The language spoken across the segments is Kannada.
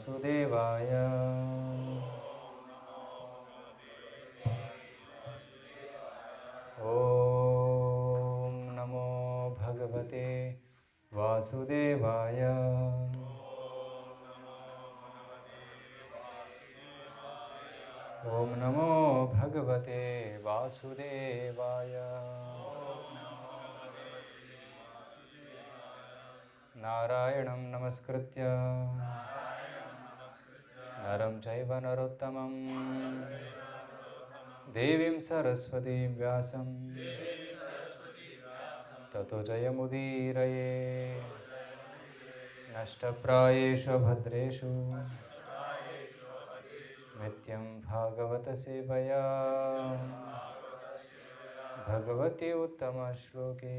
ವಾಸುದೇವಾಯ. ಓಂ ನಮೋ ಭಗವತೆ ವಾಸುದೇವಾಯ. ಓಂ ನಮೋ ಭಗವತೆ ವಾಸುದೇವಾಯ. ನಾರಾಯಣಂ ನಮಸ್ಕೃತ್ಯ ನರಂ ಚೈವ ನರೋತ್ತಮಂ ದೇವೀಂ ಸರಸ್ವತೀಂ ವ್ಯಾಸಂ ತತೋ ಜಯಮುದೀರಯೇ. ನಷ್ಟಪ್ರಾಯೇಷು ಭದ್ರೇಷು ನಿತ್ಯಂ ಭಾಗವತ ಸೇವಯಾ ಭಗವತಿ ಉತ್ತಮ ಶ್ಲೋಕೆ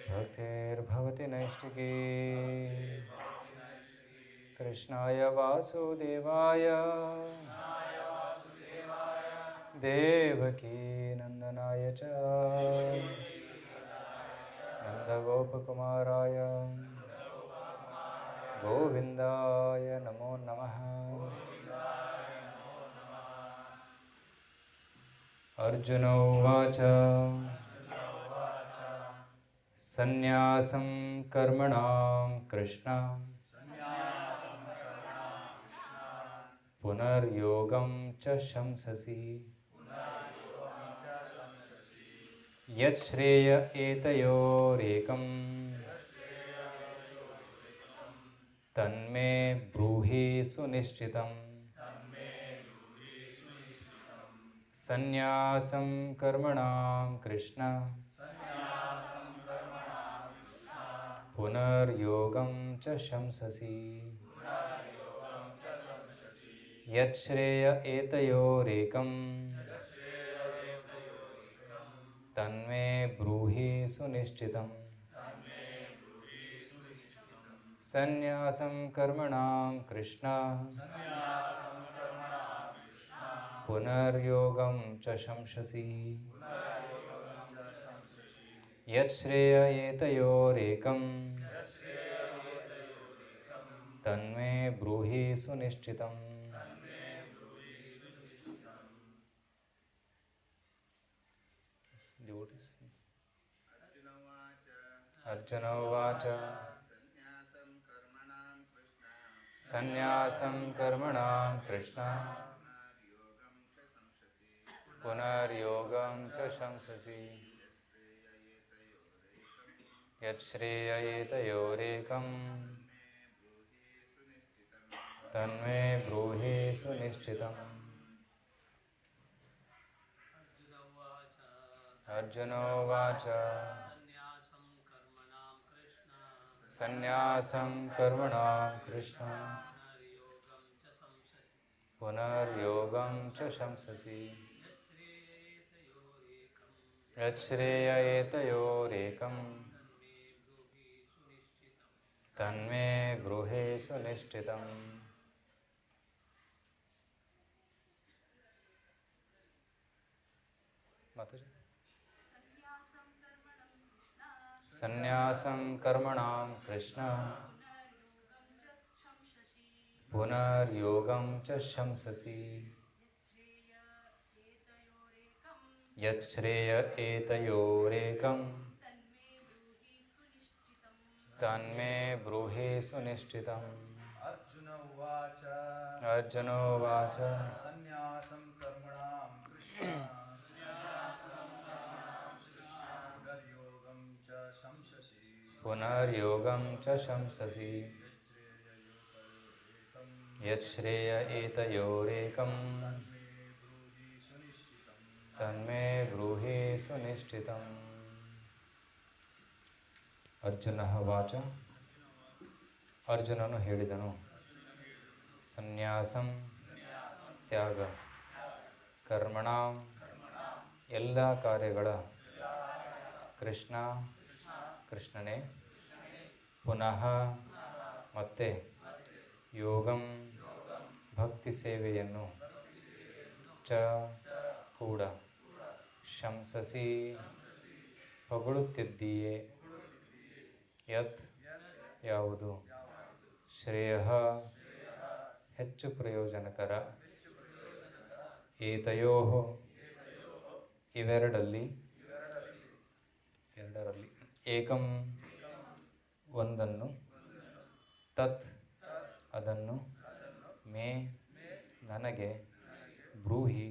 ಭಕ್ತಿರ್ಭವತಿ ನೈಷ್ಠಿಕೇ. ಕೃಷ್ಣಾಯ ವಾಸುದೇವಾಯ ದೇವಕೀ ನಂದನಾಯ ಚ ನಂದಗೋಪಕುಮಾರಾಯ ಗೋವಿಂದಾಯ ನಮೋ ನಮಃ. ಅರ್ಜುನ ಉವಾಚ ಸನ್ಯಾಸಂ ಕರ್ಮಣಾಂ ಕೃಷ್ಣ ಪುನರ್ಯೋಗಂ ಚ ಶಂಸಸಿ ಯತ್ ಶ್ರೇಯ ಏತಯೋರೇಕಂ ತನ್ಮೇ ಬ್ರೂಹಿ ಸುನಿಶ್ಚಿತಂ. ಸನ್ಯಾಸಂ ಕರ್ಮಣಾಂ ಕೃಷ್ಣ ಪುನರ್ಯೋಗಂ ಚ ಶಂಸಸಿ ಯತ್ ಶ್ರೇಯ ಏತಯೋರೇಕಂ ತನ್ಮೇ ಬ್ರೂಹಿ ಸುನಿಶ್ಚಿತಂ. ಸನ್ಯಾಸಂ ಕರ್ಮಣಾಂ ಕೃಷ್ಣ ಪುನರ್ಯೋಗಂ ಚ ಶಂಸಸಿ ಯತ್ ಶ್ರೇಯ ಏತಯೋರೇಕಂ ತನ್ಮೇ ಬ್ರೂಹಿ ಸುನಿಶ್ಚಿತಂ. ಅರ್ಜುನ ಉವಾಚ ಸನ್ಯಾಸಂ ಕರ್ಮಣಾಂ ಕೃಷ್ಣ ಪುನರ್ಯೋಗಂ ಚ ಶಂಸಸಿ ಯತ್ ಶ್ರೇಯ ಏತಯೋರೇಕಂ ತನ್ಮೇ ಬ್ರೂಹಿ ಸುನಿಶ್ಚಿತಂ. ಅರ್ಜುನ ಉವಾಚ ಸನ್ಯಾಸಂ ಕರ್ಮಣಾಂ ಕೃಷ್ಣ ಪುನರ್ಯೋಗಂ ಚ ಶಂಸಸಿ ಯತ್ ಶ್ರೇಯ ಏತಯೋರೇಕಂ ತನ್ಮೇ ಬ್ರೂಹಿ ಸುನಿಶ್ಚಿತಂ. ಸನ್ಯಾಸಂ ಕರ್ಮಣಾಂ ಕೃಷ್ಣ ಪುನರ್ಯೋಗಂ ಚ ಶಂಸಸಿ ಯತ್ ಶ್ರೇಯ ಏತಯೋರೇಕಂ ತನ್ಮೇ ಬ್ರೂಹಿ ಸುನಿಶ್ಚಿತಂ. ಅರ್ಜುನ ಉವಾಚ ಸನ್ಯಾಸಂ ಕರ್ಮಣಾಂ ಕೃಷ್ಣ ಪುನರ್ಯೋಗಂ ಚ ಶಂಸಸಿ ಯತ್ ಶ್ರೇಯ ಏತಯೋರೇಕಂ ತನ್ಮೇ ಬ್ರೂಹಿ ಸುನಿಶ್ಚಿತಂ. ಅರ್ಜುನ ವಾಚ ಅರ್ಜುನನು ಹೇಳಿದನು, ಸನ್ಯಾಸಂ ತ್ಯಾಗ, ಕರ್ಮಣಾಂ ಎಲ್ಲ ಕಾರ್ಯಗಳ, ಕೃಷ್ಣ ಕೃಷ್ಣನೇ, ಪುನಃ ಮತ್ತೆ, ಯೋಗಂ ಭಕ್ತಿ ಸೇವೆಯನ್ನು, ಚ ಕೂಡ, ಶಂಸಸಿ ಹೊಗಳುತ್ತಿದ್ದೀಯೇ, ಯತ್ ಯಾವುದು, ಶ್ರೇಯಃ ಹೆಚ್ಚು ಪ್ರಯೋಜನಕರ. ಏತಯೋಃ ಇವೆರಡರಲ್ಲಿ ಏಕಂ ಒಂದನ್ನು, ತತ್ ಅದನ್ನು, ಮೇ ನನಗೆ, ಬ್ರೂಹಿ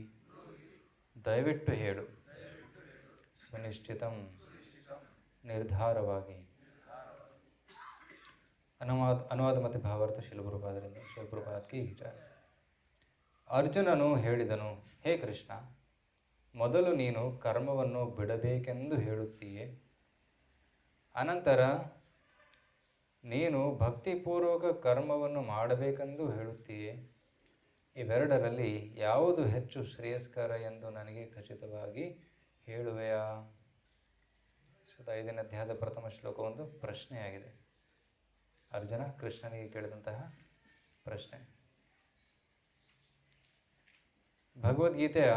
ದಯವಿಟ್ಟು ಹೇಳು, ಸುನಿಶ್ಚಿತಂ ನಿರ್ಧಾರವಾಗಿ. ಅನುವಾದ ಮತ್ತು ಭಾವಾರ್ಥ ಶಿಲಗುರುಪಾದರಿಂದ. ಶಿಲಗುರುಪಾದ್ ಕಿ ಜಯ. ಅರ್ಜುನನು ಹೇಳಿದನು, ಹೇ ಕೃಷ್ಣ, ಮೊದಲು ನೀನು ಕರ್ಮವನ್ನು ಬಿಡಬೇಕೆಂದು ಹೇಳುತ್ತೀಯೆ, ಅನಂತರ ನೀನು ಭಕ್ತಿಪೂರ್ವಕ ಕರ್ಮವನ್ನು ಮಾಡಬೇಕೆಂದು ಹೇಳುತ್ತೀಯೆ. ಇವೆರಡರಲ್ಲಿ ಯಾವುದು ಹೆಚ್ಚು ಶ್ರೇಯಸ್ಕರ ಎಂದು ನನಗೆ ಖಚಿತವಾಗಿ ಹೇಳುವೆಯಾ? 5ನೇ ಅಧ್ಯಾಯದ ಪ್ರಥಮ ಶ್ಲೋಕ ಒಂದು ಪ್ರಶ್ನೆಯಾಗಿದೆ. ಅರ್ಜುನ ಕೃಷ್ಣನಿಗೆ ಕೇಳಿದಂತಹ ಪ್ರಶ್ನೆ. ಭಗವದ್ಗೀತೆಯ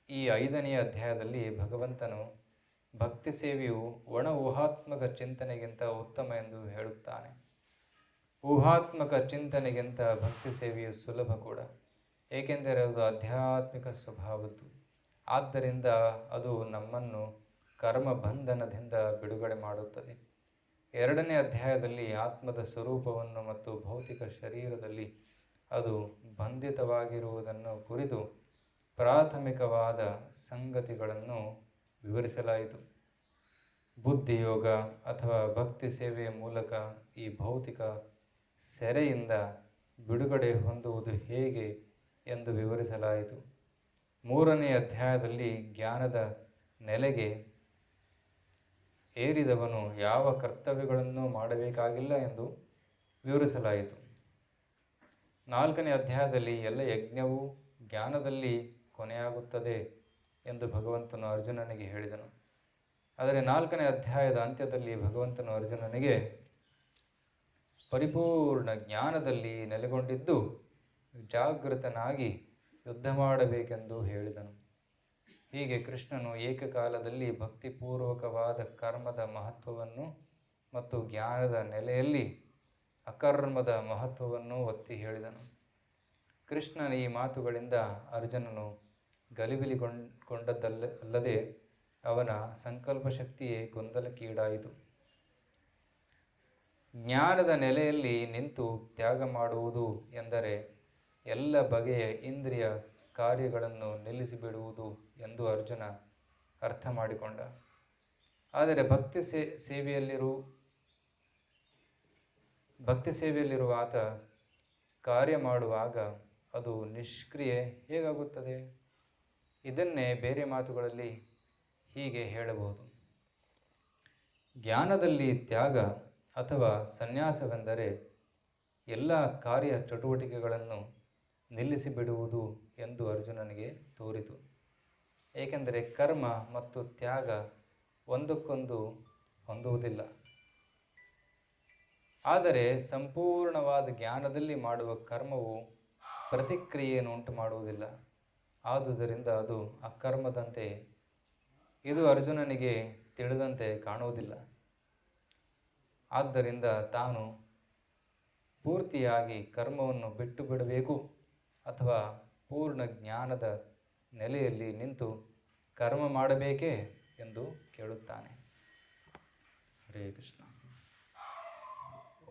ಈ 5ನೇ ಅಧ್ಯಾಯದಲ್ಲಿ ಭಗವಂತನು ಭಕ್ತಿ ಸೇವೆಯು ಒಣ ಊಹಾತ್ಮಕ ಚಿಂತನೆಗಿಂತ ಉತ್ತಮ ಎಂದು ಹೇಳುತ್ತಾನೆ. ಊಹಾತ್ಮಕ ಚಿಂತನೆಗಿಂತ ಭಕ್ತಿ ಸೇವೆಯು ಸುಲಭ ಕೂಡ, ಏಕೆಂದರೆ ಅದು ಆಧ್ಯಾತ್ಮಿಕ ಸ್ವಭಾವದ್ದು. ಆದ್ದರಿಂದ ಅದು ನಮ್ಮನ್ನು ಕರ್ಮ ಬಂಧನದಿಂದ ಬಿಡುಗಡೆ ಮಾಡುತ್ತದೆ. 2ನೇ ಅಧ್ಯಾಯದಲ್ಲಿ ಆತ್ಮದ ಸ್ವರೂಪವನ್ನು ಮತ್ತು ಭೌತಿಕ ಶರೀರದಲ್ಲಿ ಅದು ಬಂಧಿತವಾಗಿರುವುದನ್ನು ಕುರಿತು ಪ್ರಾಥಮಿಕವಾದ ಸಂಗತಿಗಳನ್ನು ವಿವರಿಸಲಾಯಿತು. ಬುದ್ಧಿಯೋಗ ಅಥವಾ ಭಕ್ತಿ ಸೇವೆಯ ಮೂಲಕ ಈ ಭೌತಿಕ ಸೆರೆಯಿಂದ ಬಿಡುಗಡೆ ಹೊಂದುವುದು ಹೇಗೆ ಎಂದು ವಿವರಿಸಲಾಯಿತು. 3ನೇ ಅಧ್ಯಾಯದಲ್ಲಿ ಜ್ಞಾನದ ನೆಲೆಗೆ ಏರಿದವನು ಯಾವ ಕರ್ತವ್ಯಗಳನ್ನು ಮಾಡಬೇಕಾಗಿಲ್ಲ ಎಂದು ವಿವರಿಸಲಾಯಿತು. 4ನೇ ಅಧ್ಯಾಯದಲ್ಲಿ ಎಲ್ಲ ಯಜ್ಞವು ಜ್ಞಾನದಲ್ಲಿ ಕೊನೆಯಾಗುತ್ತದೆ ಎಂದು ಭಗವಂತನು ಅರ್ಜುನನಿಗೆ ಹೇಳಿದನು. ಆದರೆ 4ನೇ ಅಧ್ಯಾಯದ ಅಂತ್ಯದಲ್ಲಿ ಭಗವಂತನು ಅರ್ಜುನನಿಗೆ ಪರಿಪೂರ್ಣ ಜ್ಞಾನದಲ್ಲಿ ನೆಲೆಗೊಂಡಿದ್ದು ಜಾಗೃತನಾಗಿ ಯುದ್ಧ ಮಾಡಬೇಕೆಂದು ಹೇಳಿದನು. ಹೀಗೆ ಕೃಷ್ಣನು ಏಕಕಾಲದಲ್ಲಿ ಭಕ್ತಿಪೂರ್ವಕವಾದ ಕರ್ಮದ ಮಹತ್ವವನ್ನು ಮತ್ತು ಜ್ಞಾನದ ನೆಲೆಯಲ್ಲಿ ಅಕರ್ಮದ ಮಹತ್ವವನ್ನು ಒತ್ತಿ ಹೇಳಿದನು. ಕೃಷ್ಣನ ಈ ಮಾತುಗಳಿಂದ ಅರ್ಜುನನು ಗಲಿಬಿಲಿಗೊಂಡದ್ದಲ್ಲದೆ ಅವನ ಸಂಕಲ್ಪ ಶಕ್ತಿಯೇ ಗೊಂದಲಕ್ಕೀಡಾಯಿತು. ಜ್ಞಾನದ ನೆಲೆಯಲ್ಲಿ ನಿಂತು ತ್ಯಾಗ ಮಾಡುವುದು ಎಂದರೆ ಎಲ್ಲ ಬಗೆಯ ಇಂದ್ರಿಯ ಕಾರ್ಯಗಳನ್ನು ನಿಲ್ಲಿಸಿಬಿಡುವುದು ಎಂದು ಅರ್ಜುನ ಅರ್ಥ ಮಾಡಿಕೊಂಡ. ಆದರೆ ಭಕ್ತಿ ಸೇವೆಯಲ್ಲಿರುವ ಆತ ಕಾರ್ಯ ಮಾಡುವಾಗ ಅದು ನಿಷ್ಕ್ರಿಯೆ ಹೇಗಾಗುತ್ತದೆ? ಇದನ್ನೇ ಬೇರೆ ಮಾತುಗಳಲ್ಲಿ ಹೀಗೆ ಹೇಳಬಹುದು. ಜ್ಞಾನದಲ್ಲಿ ತ್ಯಾಗ ಅಥವಾ ಸನ್ಯಾಸವೆಂದರೆ ಎಲ್ಲ ಕಾರ್ಯ ಚಟುವಟಿಕೆಗಳನ್ನು ನಿಲ್ಲಿಸಿಬಿಡುವುದು ಎಂದು ಅರ್ಜುನನಿಗೆ ತೋರಿತು. ಏಕೆಂದರೆ ಕರ್ಮ ಮತ್ತು ತ್ಯಾಗ ಒಂದಕ್ಕೊಂದು ಹೊಂದುವುದಿಲ್ಲ. ಆದರೆ ಸಂಪೂರ್ಣವಾದ ಜ್ಞಾನದಲ್ಲಿ ಮಾಡುವ ಕರ್ಮವು ಪ್ರತಿಕ್ರಿಯೆಯನ್ನು ಉಂಟು ಮಾಡುವುದಿಲ್ಲ. ಆದುದರಿಂದ ಅದು ಅಕರ್ಮದಂತೆ ಇದು ಅರ್ಜುನನಿಗೆ ತಿಳಿದಂತೆ ಕಾಣುವುದಿಲ್ಲ. ಆದ್ದರಿಂದ ತಾನು ಪೂರ್ತಿಯಾಗಿ ಕರ್ಮವನ್ನು ಬಿಟ್ಟು ಬಿಡಬೇಕು ಅಥವಾ ಪೂರ್ಣ ಜ್ಞಾನದ ನೆಲೆಯಲ್ಲಿ ನಿಂತು ಕರ್ಮ ಮಾಡಬೇಕೇ ಎಂದು ಕೇಳುತ್ತಾನೆ. ಹರೇ ಕೃಷ್ಣ.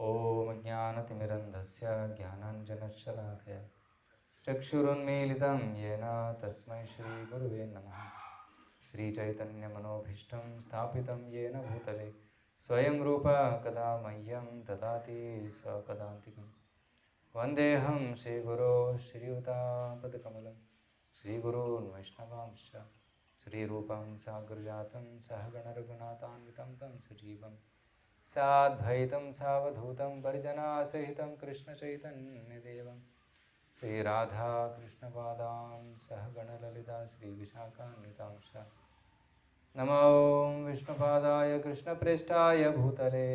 ಓಂ ಜ್ಞಾನತಿಮಿರಂಧಸ್ಯ ಜ್ಞಾನಾಂಜನಶಲಾಕಯ ಚಕ್ಷುರುನ್ಮೀಲಿತಂ ಯೇನ ತಸ್ಮೈ ಶ್ರೀ ಗುರುವೇ ನಮಃ. ಶ್ರೀಚೈತನ್ಯಮನೋಭೀಷ್ಟಂ ಸ್ಥಾಪಿತಂ ಯೇನ ಭೂತಲೆ ಸ್ವಯಂ ರೂಪ ಕದಾ ಮಹ್ಯಂ ದದಾತಿ ಸ್ವಪದಾಂತಿಕಂ. ವಂದೇಹಂ ಶ್ರೀಗುರೋ ಶ್ರೀಯುತಾಪದಕಮಲಂ ಶ್ರೀಗುರೂನ್ ವೈಷ್ಣವಾಂಶ್ಚ ಶ್ರೀರೂಪಂ ಸಾಗ್ರಜಾತಂ ಸಹಗಣರಘುನಾಥಾನ್ವಿತಂ ತಂ ಸಜೀವಂ ಸಾದ್ವೈತಂ ಸಾವಧೂತಂ ಪರಿಜನಾಸಹಿತಂ ಕೃಷ್ಣಚೈತನ್ಯದೇವಂ ಶ್ರೀರಾಧಾಕೃಷ್ಣಪಾದಾನ್ ಸಹಗಣಲಲಿತಾ ಶ್ರೀವಿಶಾಖಾನ್ವಿತಾಂಶ್ಚ. ನಮೋ ವಿಷ್ಣುಪಾದಾಯ ಕೃಷ್ಣಪ್ರೇಷ್ಠಾಯ ಭೂತಲೆ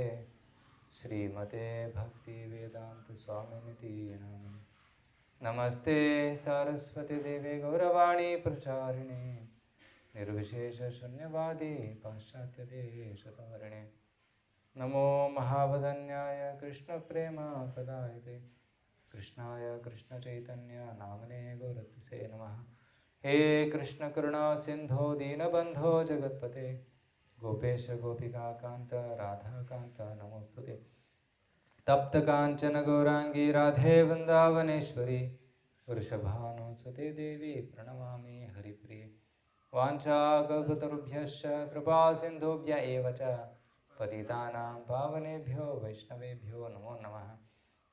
ಶ್ರೀಮತೆ ಭಕ್ತಿವೇದಾಂತ ಸ್ವಾಮಿನಿತಿ ನಾಮಿನೇ. ನಮಸ್ತೆ ಸಾರಸ್ವತಿ ದೇವಿ ಗೌರವಾಣಿ ಪ್ರಚಾರಿಣೆ ನಿರ್ವಿಶೇಷ ಶೂನ್ಯವಾದಿ ಪಾಶ್ಚಾತ್ಯ ದೇಶತಾರಿಣೆ. ನಮೋ ಮಹಾವದನ್ಯಾಯ ಕೃಷ್ಣ ಪ್ರೇಮ ಪದಾಯಿತೆ ಕೃಷ್ಣಾಯ ಕೃಷ್ಣ ಚೈತನ್ಯ ನಾಮನೇ ಗೌರತ್ಸೇ ನಮಃ. ಹೇ ಕೃಷ್ಣ ಕರುಣಾ ಸಿಂಧೋ ದೀನಬಂಧೋ ಜಗತ್ಪತೆ ಗೋಪೇಶ ಗೋಪಿಕಾ ಕಾಂತ ರಾಧಾಕಾಂತ ನಮೋಸ್ತುತೆ. ತಪ್ತ ಕಾಂಚನ ಗೌರಾಂಗಿ ರಾಧೆ ವೃಂದಾವನೇಶ್ವರಿ ವೃಷಭಾನುಸುತೆ ದೇವಿ ಪ್ರಣಮಾಮಿ ಹರಿಪ್ರಿಯೆ. ವಾಂಛಾಕಲ್ಪತರುಭ್ಯಶ್ಚ ಕೃಪಾ ಸಿಂಧುಭ್ಯ ಏವ ಚ ಪತಿತಾನಾಂ ಪಾವನೇಭ್ಯೋ ವೈಷ್ಣವೇಭ್ಯೋ ನಮೋ ನಮಃ.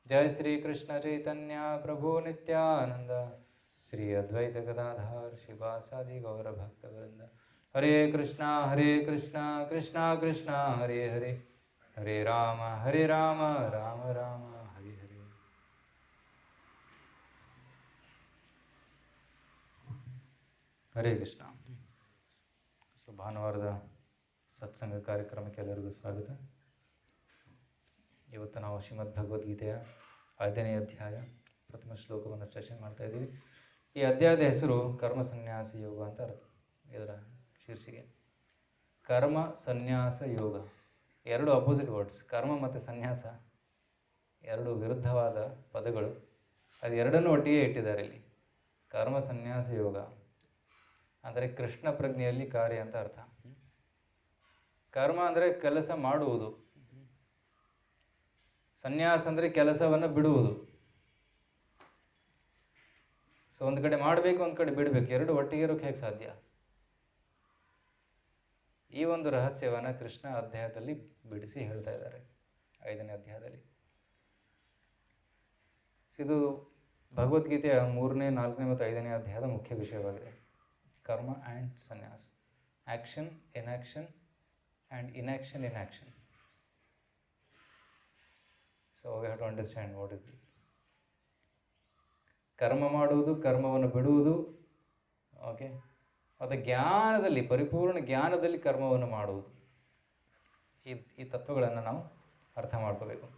ಜಯ ಶ್ರೀ ಕೃಷ್ಣ ಚೈತನ್ಯ ಪ್ರಭು ನಿತ್ಯಾನಂದ ಶ್ರೀ ಅದ್ವೈತ ಗದಾಧರ್ ಶಿವಾಸಾದಿ ಗೌರಭಕ್ತವೃಂದ. ಹರೇ ಕೃಷ್ಣ ಕೃಷ್ಣ ಕೃಷ್ಣ ಹರೇ ಹರೇ ಹರೇ ರಾಮ ರಾಮ ರಾಮ ಹರೇ ಹರೇ. ಹರೇ ಕೃಷ್ಣ. ಸೊ ಭಾನುವಾರದ ಸತ್ಸಂಗ ಕಾರ್ಯಕ್ರಮಕ್ಕೆ ಎಲ್ಲರಿಗೂ ಸ್ವಾಗತ. ಇವತ್ತು ನಾವು ಶ್ರೀಮದ್ ಭಗವದ್ಗೀತೆಯ 5ನೇ ಅಧ್ಯಾಯ ಪ್ರಥಮ ಶ್ಲೋಕವನ್ನು ಚರ್ಚೆ ಮಾಡ್ತಾ ಇದ್ದೀವಿ. ಈ ಅಧ್ಯಾಯದ ಹೆಸರು ಕರ್ಮ ಸನ್ಯಾಸ ಯೋಗ ಅಂತ ಅರ್ಥ. ಇದರ ಶೀರ್ಷಿಕೆ ಕರ್ಮ ಸನ್ಯಾಸ ಯೋಗ. ಎರಡು ಅಪೋಸಿಟ್ ವರ್ಡ್ಸ್, ಕರ್ಮ ಮತ್ತು ಸನ್ಯಾಸ ಎರಡು ವಿರುದ್ಧವಾದ ಪದಗಳು. ಅದು ಎರಡನ್ನೂ ಒಟ್ಟಿಗೆ ಇಟ್ಟಿದ್ದಾರೆ ಇಲ್ಲಿ. ಕರ್ಮ ಸನ್ಯಾಸ ಯೋಗ ಅಂದರೆ ಕೃಷ್ಣ ಪ್ರಜ್ಞೆಯಲ್ಲಿ ಕಾರ್ಯ ಅಂತ ಅರ್ಥ. ಕರ್ಮ ಅಂದರೆ ಕೆಲಸ ಮಾಡುವುದು, ಸನ್ಯಾಸ ಅಂದರೆ ಕೆಲಸವನ್ನು ಬಿಡುವುದು. ಸೊ ಒಂದು ಕಡೆ ಮಾಡಬೇಕು, ಒಂದು ಕಡೆ ಬಿಡಬೇಕು, ಎರಡು ಒಟ್ಟಿಗೆ ಇರೋಕ್ಕೆ ಹೇಗೆ ಸಾಧ್ಯ? ಈ ಒಂದು ರಹಸ್ಯವನ್ನು ಕೃಷ್ಣ ಅಧ್ಯಾಯದಲ್ಲಿ ಬಿಡಿಸಿ ಹೇಳ್ತಾ ಇದ್ದಾರೆ, 5ನೇ ಅಧ್ಯಾಯದಲ್ಲಿ. ಇದು ಭಗವದ್ಗೀತೆಯ 3ನೇ, 4ನೇ ಮತ್ತು 5ನೇ ಅಧ್ಯಾಯದ ಮುಖ್ಯ ವಿಷಯವಾಗಿದೆ. Karma and sanyasa, action, inaction and inaction in action. So we have to understand what is this. ಕರ್ಮ ಮಾಡುವುದು, ಕರ್ಮವನ್ನು ಬಿಡುವುದು, ಓಕೆ, ಮತ್ತು ಜ್ಞಾನದಲ್ಲಿ, ಪರಿಪೂರ್ಣ ಜ್ಞಾನದಲ್ಲಿ ಕರ್ಮವನ್ನು ಮಾಡುವುದು. ಈ ತತ್ವಗಳನ್ನು ನಾವು ಅರ್ಥ ಮಾಡ್ಕೋಬೇಕು.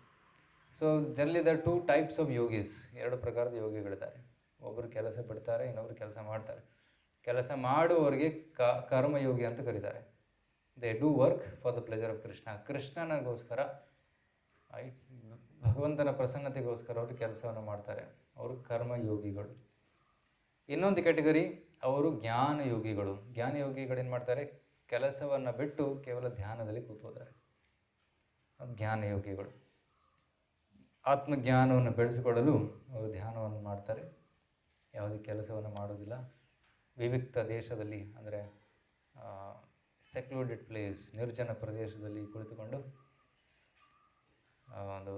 So generally the 2 types of yogis. 2 ಪ್ರಕಾರದ ಯೋಗಿಗಳಿದ್ದಾರೆ. ಒಬ್ಬರು ಕೆಲಸ ಬಿಡ್ತಾರೆ, ಇನ್ನೊಬ್ಬರು ಕೆಲಸ ಮಾಡ್ತಾರೆ. ಕೆಲಸ ಮಾಡುವವರಿಗೆ ಕರ್ಮಯೋಗಿ ಅಂತ ಕರೀತಾರೆ. They do work for the pleasure of Krishna. ಕೃಷ್ಣನಿಗೋಸ್ಕರ, ಭಗವಂತನ ಪ್ರಸನ್ನತೆಗೋಸ್ಕರ ಅವರು ಕೆಲಸವನ್ನು ಮಾಡ್ತಾರೆ. ಅವರು ಕರ್ಮಯೋಗಿಗಳು. ಇನ್ನೊಂದು ಕ್ಯಾಟಗರಿ ಅವರು ಜ್ಞಾನಯೋಗಿಗಳು. ಜ್ಞಾನಯೋಗಿಗಳೇನು ಮಾಡ್ತಾರೆ? ಕೆಲಸವನ್ನು ಬಿಟ್ಟು ಕೇವಲ ಧ್ಯಾನದಲ್ಲಿ ಕೂತ್ಕೋತಾರೆ. ಅದು ಜ್ಞಾನಯೋಗಿಗಳು. ಆತ್ಮಜ್ಞಾನವನ್ನು ಬೆಳೆಸಿಕೊಳ್ಳಲು ಅವರು ಧ್ಯಾನವನ್ನು ಮಾಡ್ತಾರೆ, ಯಾವುದೇ ಕೆಲಸವನ್ನು ಮಾಡೋದಿಲ್ಲ. ವಿವಿಕ್ತ ದೇಶದಲ್ಲಿ, ಅಂದರೆ ಸೆಕ್ಲೂಡೆಡ್ ಪ್ಲೇಸ್, ನಿರ್ಜನ ಪ್ರದೇಶದಲ್ಲಿ ಕುಳಿತುಕೊಂಡು ಒಂದು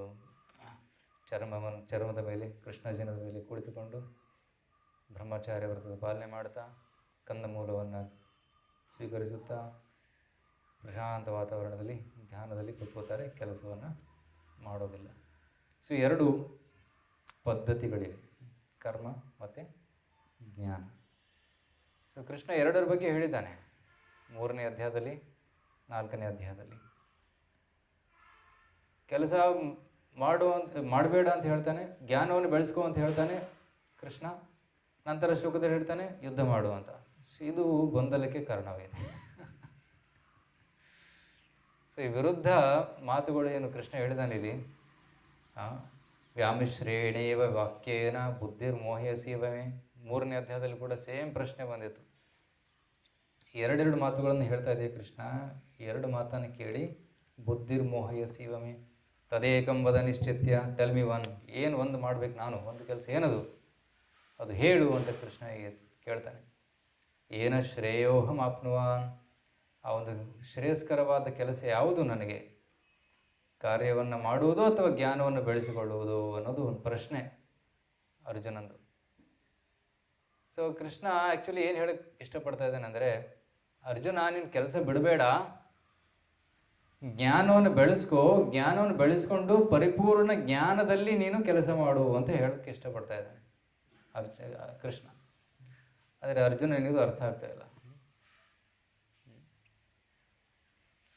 ಚರ್ಮದ ಮೇಲೆ, ಕೃಷ್ಣಜನದ ಮೇಲೆ ಕುಳಿತುಕೊಂಡು ಬ್ರಹ್ಮಚಾರ್ಯ ವ್ರತದ ಪಾಲನೆ ಮಾಡ್ತಾ, ಕಂದಮೂಲವನ್ನು ಸ್ವೀಕರಿಸುತ್ತಾ ಪ್ರಶಾಂತ ವಾತಾವರಣದಲ್ಲಿ ಧ್ಯಾನದಲ್ಲಿ ಕೂತ್ಕೋತಾರೆ, ಕೆಲಸವನ್ನು ಮಾಡೋದಿಲ್ಲ. ಸೊ 2 ಪದ್ಧತಿಗಳಿವೆ, ಕರ್ಮ ಮತ್ತು ಜ್ಞಾನ. ಸೊ ಕೃಷ್ಣ 2ರ ಬಗ್ಗೆ ಹೇಳಿದ್ದಾನೆ 3ನೇ ಅಧ್ಯಾಯದಲ್ಲಿ, 4ನೇ ಅಧ್ಯಾಯದಲ್ಲಿ. ಕೆಲಸ ಮಾಡಬೇಡ ಅಂತ ಹೇಳ್ತಾನೆ, ಜ್ಞಾನವನ್ನು ಬೆಳೆಸ್ಕೋ ಅಂತ ಹೇಳ್ತಾನೆ ಕೃಷ್ಣ. ನಂತರ ಶ್ಲೋಕದಲ್ಲಿ ಹೇಳ್ತಾನೆ ಯುದ್ಧ ಮಾಡು ಅಂತ. ಸೊ ಇದು ಗೊಂದಲಕ್ಕೆ ಕಾರಣವಾಗಿದೆ. ಸೊ ಈ ವಿರುದ್ಧ ಮಾತುಗಳು ಏನು ಕೃಷ್ಣ ಹೇಳಿದಾನೆ ಇಲ್ಲಿ, ವ್ಯಾಮಿಶ್ರೇಣೇವ ವಾಕ್ಯೇನ ಬುದ್ಧಿರ್ಮೋಹ್ಯಸೀವಮೇ. 3ನೇ ಅಧ್ಯಾಯದಲ್ಲಿ ಕೂಡ ಸೇಮ್ ಪ್ರಶ್ನೆ ಬಂದಿತ್ತು. 2 ಮಾತುಗಳನ್ನು ಹೇಳ್ತಾ ಇದೆ ಕೃಷ್ಣ. 2 ಮಾತನ್ನು ಕೇಳಿ ಬುದ್ಧಿರ್ಮೋಹ್ಯಸೀವಮೇ ತದೇಕಂ ವದ ನಿಶ್ಚಿತ್ಯ. Tell me one. ಏನು ಒಂದು ಮಾಡ್ಬೇಕು ನಾನು, ಒಂದು ಕೆಲಸ ಏನದು, ಅದು ಹೇಳು ಅಂತ ಕೃಷ್ಣನಿಗೆ ಕೇಳ್ತಾನೆ. ಏನ ಶ್ರೇಯೋಹಂ ಆಪ್ನುವಾನ್. ಆ ಒಂದು ಶ್ರೇಯಸ್ಕರವಾದ ಕೆಲಸ ಯಾವುದು ನನಗೆ, ಕಾರ್ಯವನ್ನು ಮಾಡುವುದು ಅಥವಾ ಜ್ಞಾನವನ್ನು ಬೆಳೆಸಿಕೊಳ್ಳುವುದು ಅನ್ನೋದು ಒಂದು ಪ್ರಶ್ನೆ ಅರ್ಜುನಂದು. ಸೊ ಕೃಷ್ಣ ಆ್ಯಕ್ಚುಲಿ ಏನು ಹೇಳಕ್ಕೆ ಇಷ್ಟಪಡ್ತಾ ಇದ್ದಾನೆ ಅಂದರೆ, ಅರ್ಜುನ ನೀನು ಕೆಲಸ ಬಿಡಬೇಡ, ಜ್ಞಾನವನ್ನು ಬೆಳೆಸ್ಕೋ, ಜ್ಞಾನವನ್ನು ಬೆಳೆಸ್ಕೊಂಡು ಪರಿಪೂರ್ಣ ಜ್ಞಾನದಲ್ಲಿ ನೀನು ಕೆಲಸ ಮಾಡು ಅಂತ ಹೇಳೋಕ್ಕೆ ಇಷ್ಟಪಡ್ತಾ ಇದ್ದಾನೆ ಕೃಷ್ಣ. ಆದರೆ ಅರ್ಜುನನಿಗೂ ಅರ್ಥ ಆಗ್ತಾ ಇಲ್ಲ.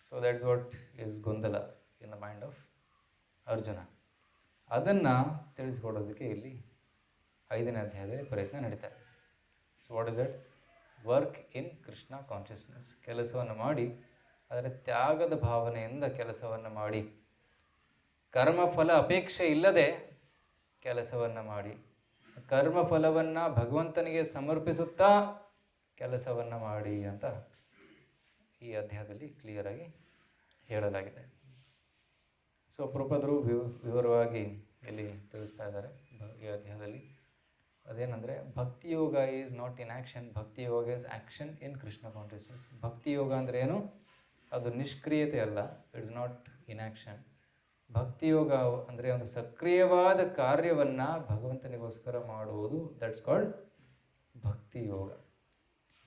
ಸೊ ದ್ಯಾಟ್ಸ್ ವಾಟ್ ಈಸ್ ಗೊಂದಲ in the mind of Arjuna. ಅದನ್ನು ತಿಳಿಸ್ಕೊಡೋದಕ್ಕೆ ಇಲ್ಲಿ 5ನೇ ಅಧ್ಯಾಯದಲ್ಲಿ ಪ್ರಯತ್ನ ನಡೀತಾ ಇದೆ. So what is that? Work in Krishna consciousness. ಕೆಲಸವನ್ನು ಮಾಡಿ ಆದರೆ ತ್ಯಾಗದ ಭಾವನೆಯಿಂದ ಕೆಲಸವನ್ನು ಮಾಡಿ, ಕರ್ಮಫಲ ಅಪೇಕ್ಷೆ ಇಲ್ಲದೆ ಕೆಲಸವನ್ನು ಮಾಡಿ, ಕರ್ಮಫಲವನ್ನು ಭಗವಂತನಿಗೆ ಸಮರ್ಪಿಸುತ್ತಾ ಕೆಲಸವನ್ನು ಮಾಡಿ ಅಂತ ಈ ಅಧ್ಯಾಯದಲ್ಲಿ ಕ್ಲಿಯರಾಗಿ ಹೇಳಲಾಗಿದೆ. ಸೊ ಪ್ರಭುಪಾದರು ವಿವರವಾಗಿ ಇಲ್ಲಿ ತಿಳಿಸ್ತಾ ಇದ್ದಾರೆ ಈ ಅಧ್ಯಾಯದಲ್ಲಿ. ಅದೇನೆಂದರೆ bhakti yoga is not inaction, bhakti yoga is action in Krishna consciousness. ಭಕ್ತಿಯೋಗ ಅಂದರೆ ಏನು? ಅದು ನಿಷ್ಕ್ರಿಯತೆ ಅಲ್ಲ, ಇಟ್ಸ್ ನಾಟ್ ಇನ್ ಆ್ಯಕ್ಷನ್. ಭಕ್ತಿಯೋಗ ಅಂದರೆ ಒಂದು ಸಕ್ರಿಯವಾದ ಕಾರ್ಯವನ್ನು ಭಗವಂತನಿಗೋಸ್ಕರ ಮಾಡುವುದು, ದಟ್ಸ್ ಕಾಲ್ಡ್ ಭಕ್ತಿಯೋಗ.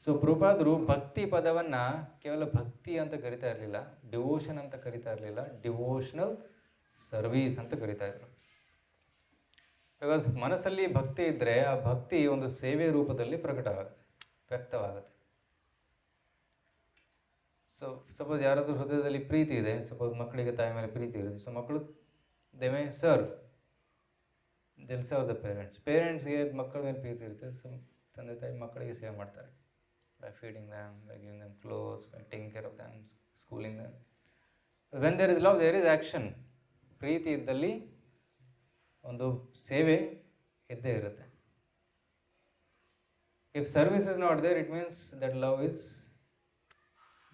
ಸೊ ಪ್ರಭುಪಾದರು ಭಕ್ತಿ ಪದವನ್ನು ಕೇವಲ ಭಕ್ತಿ ಅಂತ ಕರಿತಾ ಇರಲಿಲ್ಲ, ಡಿವೋಷನ್ ಅಂತ ಕರಿತಾ ಇರಲಿಲ್ಲ, ಡಿವೋಷನಲ್ ಸರ್ವೀಸ್ ಅಂತ ಕರಿತಾ ಇದ್ರು. ಬಿಕಾಸ್ ಮನಸ್ಸಲ್ಲಿ ಭಕ್ತಿ ಇದ್ದರೆ ಆ ಭಕ್ತಿ ಒಂದು ಸೇವೆ ರೂಪದಲ್ಲಿ ಪ್ರಕಟವಾಗುತ್ತೆ, ವ್ಯಕ್ತವಾಗುತ್ತೆ. ಸೊ ಸಪೋಸ್ ಯಾರಾದರೂ ಹೃದಯದಲ್ಲಿ ಪ್ರೀತಿ ಇದೆ, ಸಪೋಸ್ ಮಕ್ಕಳಿಗೆ ತಾಯಿ ಮೇಲೆ ಪ್ರೀತಿ ಇರುತ್ತೆ, ಸೊ ಮಕ್ಕಳು they may serve, they'll serve the ಪೇರೆಂಟ್ಸ್ಗೆ ಮಕ್ಕಳ ಮೇಲೆ ಪ್ರೀತಿ ಇರುತ್ತೆ, ಸೊ ತಂದೆ ತಾಯಿ ಮಕ್ಕಳಿಗೆ ಸೇವೆ ಮಾಡ್ತಾರೆ, by feeding them, by giving them clothes, by taking care of them, schooling them. When there is love there is action. ಪ್ರೀತಿ ಇದ್ದಲ್ಲಿ ಒಂದು ಸೇವೆ ಇದ್ದೇ ಇರುತ್ತೆ. If service is not there, it means that love is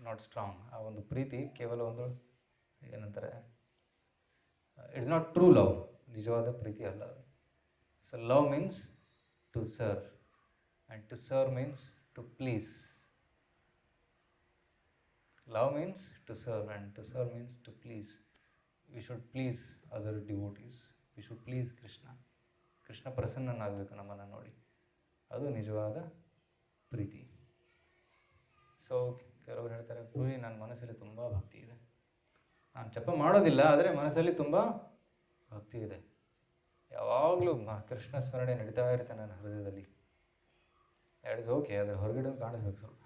not strong. ಆ ಒಂದು ಪ್ರೀತಿ ಕೇವಲ ಒಂದು ಏನಂತಾರೆ, ಇಟ್ಸ್ ನಾಟ್ ಟ್ರೂ ಲವ್, ನಿಜವಾದ ಪ್ರೀತಿ ಅಲ್ಲ ಅದು. So love means to serve, and to serve means to please. Love means to serve, and to serve means to please. We should please other devotees, we should please Krishna. Krishna ಪ್ರಸನ್ನನಾಗಬೇಕು ನಮ್ಮನ್ನು ನೋಡಿ, ಅದು ನಿಜವಾದ ಪ್ರೀತಿ. ಸೊ ಕೆಲವರು ಹೇಳ್ತಾರೆ, ಗುರುವಿ ನನ್ನ ಮನಸ್ಸಲ್ಲಿ ತುಂಬ ಭಕ್ತಿ ಇದೆ, ನಾನು ಜಪ ಮಾಡೋದಿಲ್ಲ ಆದರೆ ಮನಸ್ಸಲ್ಲಿ ತುಂಬ ಭಕ್ತಿ ಇದೆ, ಯಾವಾಗಲೂ ಕೃಷ್ಣ ಸ್ಮರಣೆ ನಡೀತಾ ಇರುತ್ತೆ ನನ್ನ ಹೃದಯದಲ್ಲಿ. ದ್ಯಾಟ್ ಇಸ್ ಓಕೆ, ಅದರ ಹೊರಗಡೆ ಕಾಣಿಸ್ಬೇಕು ಸ್ವಲ್ಪ.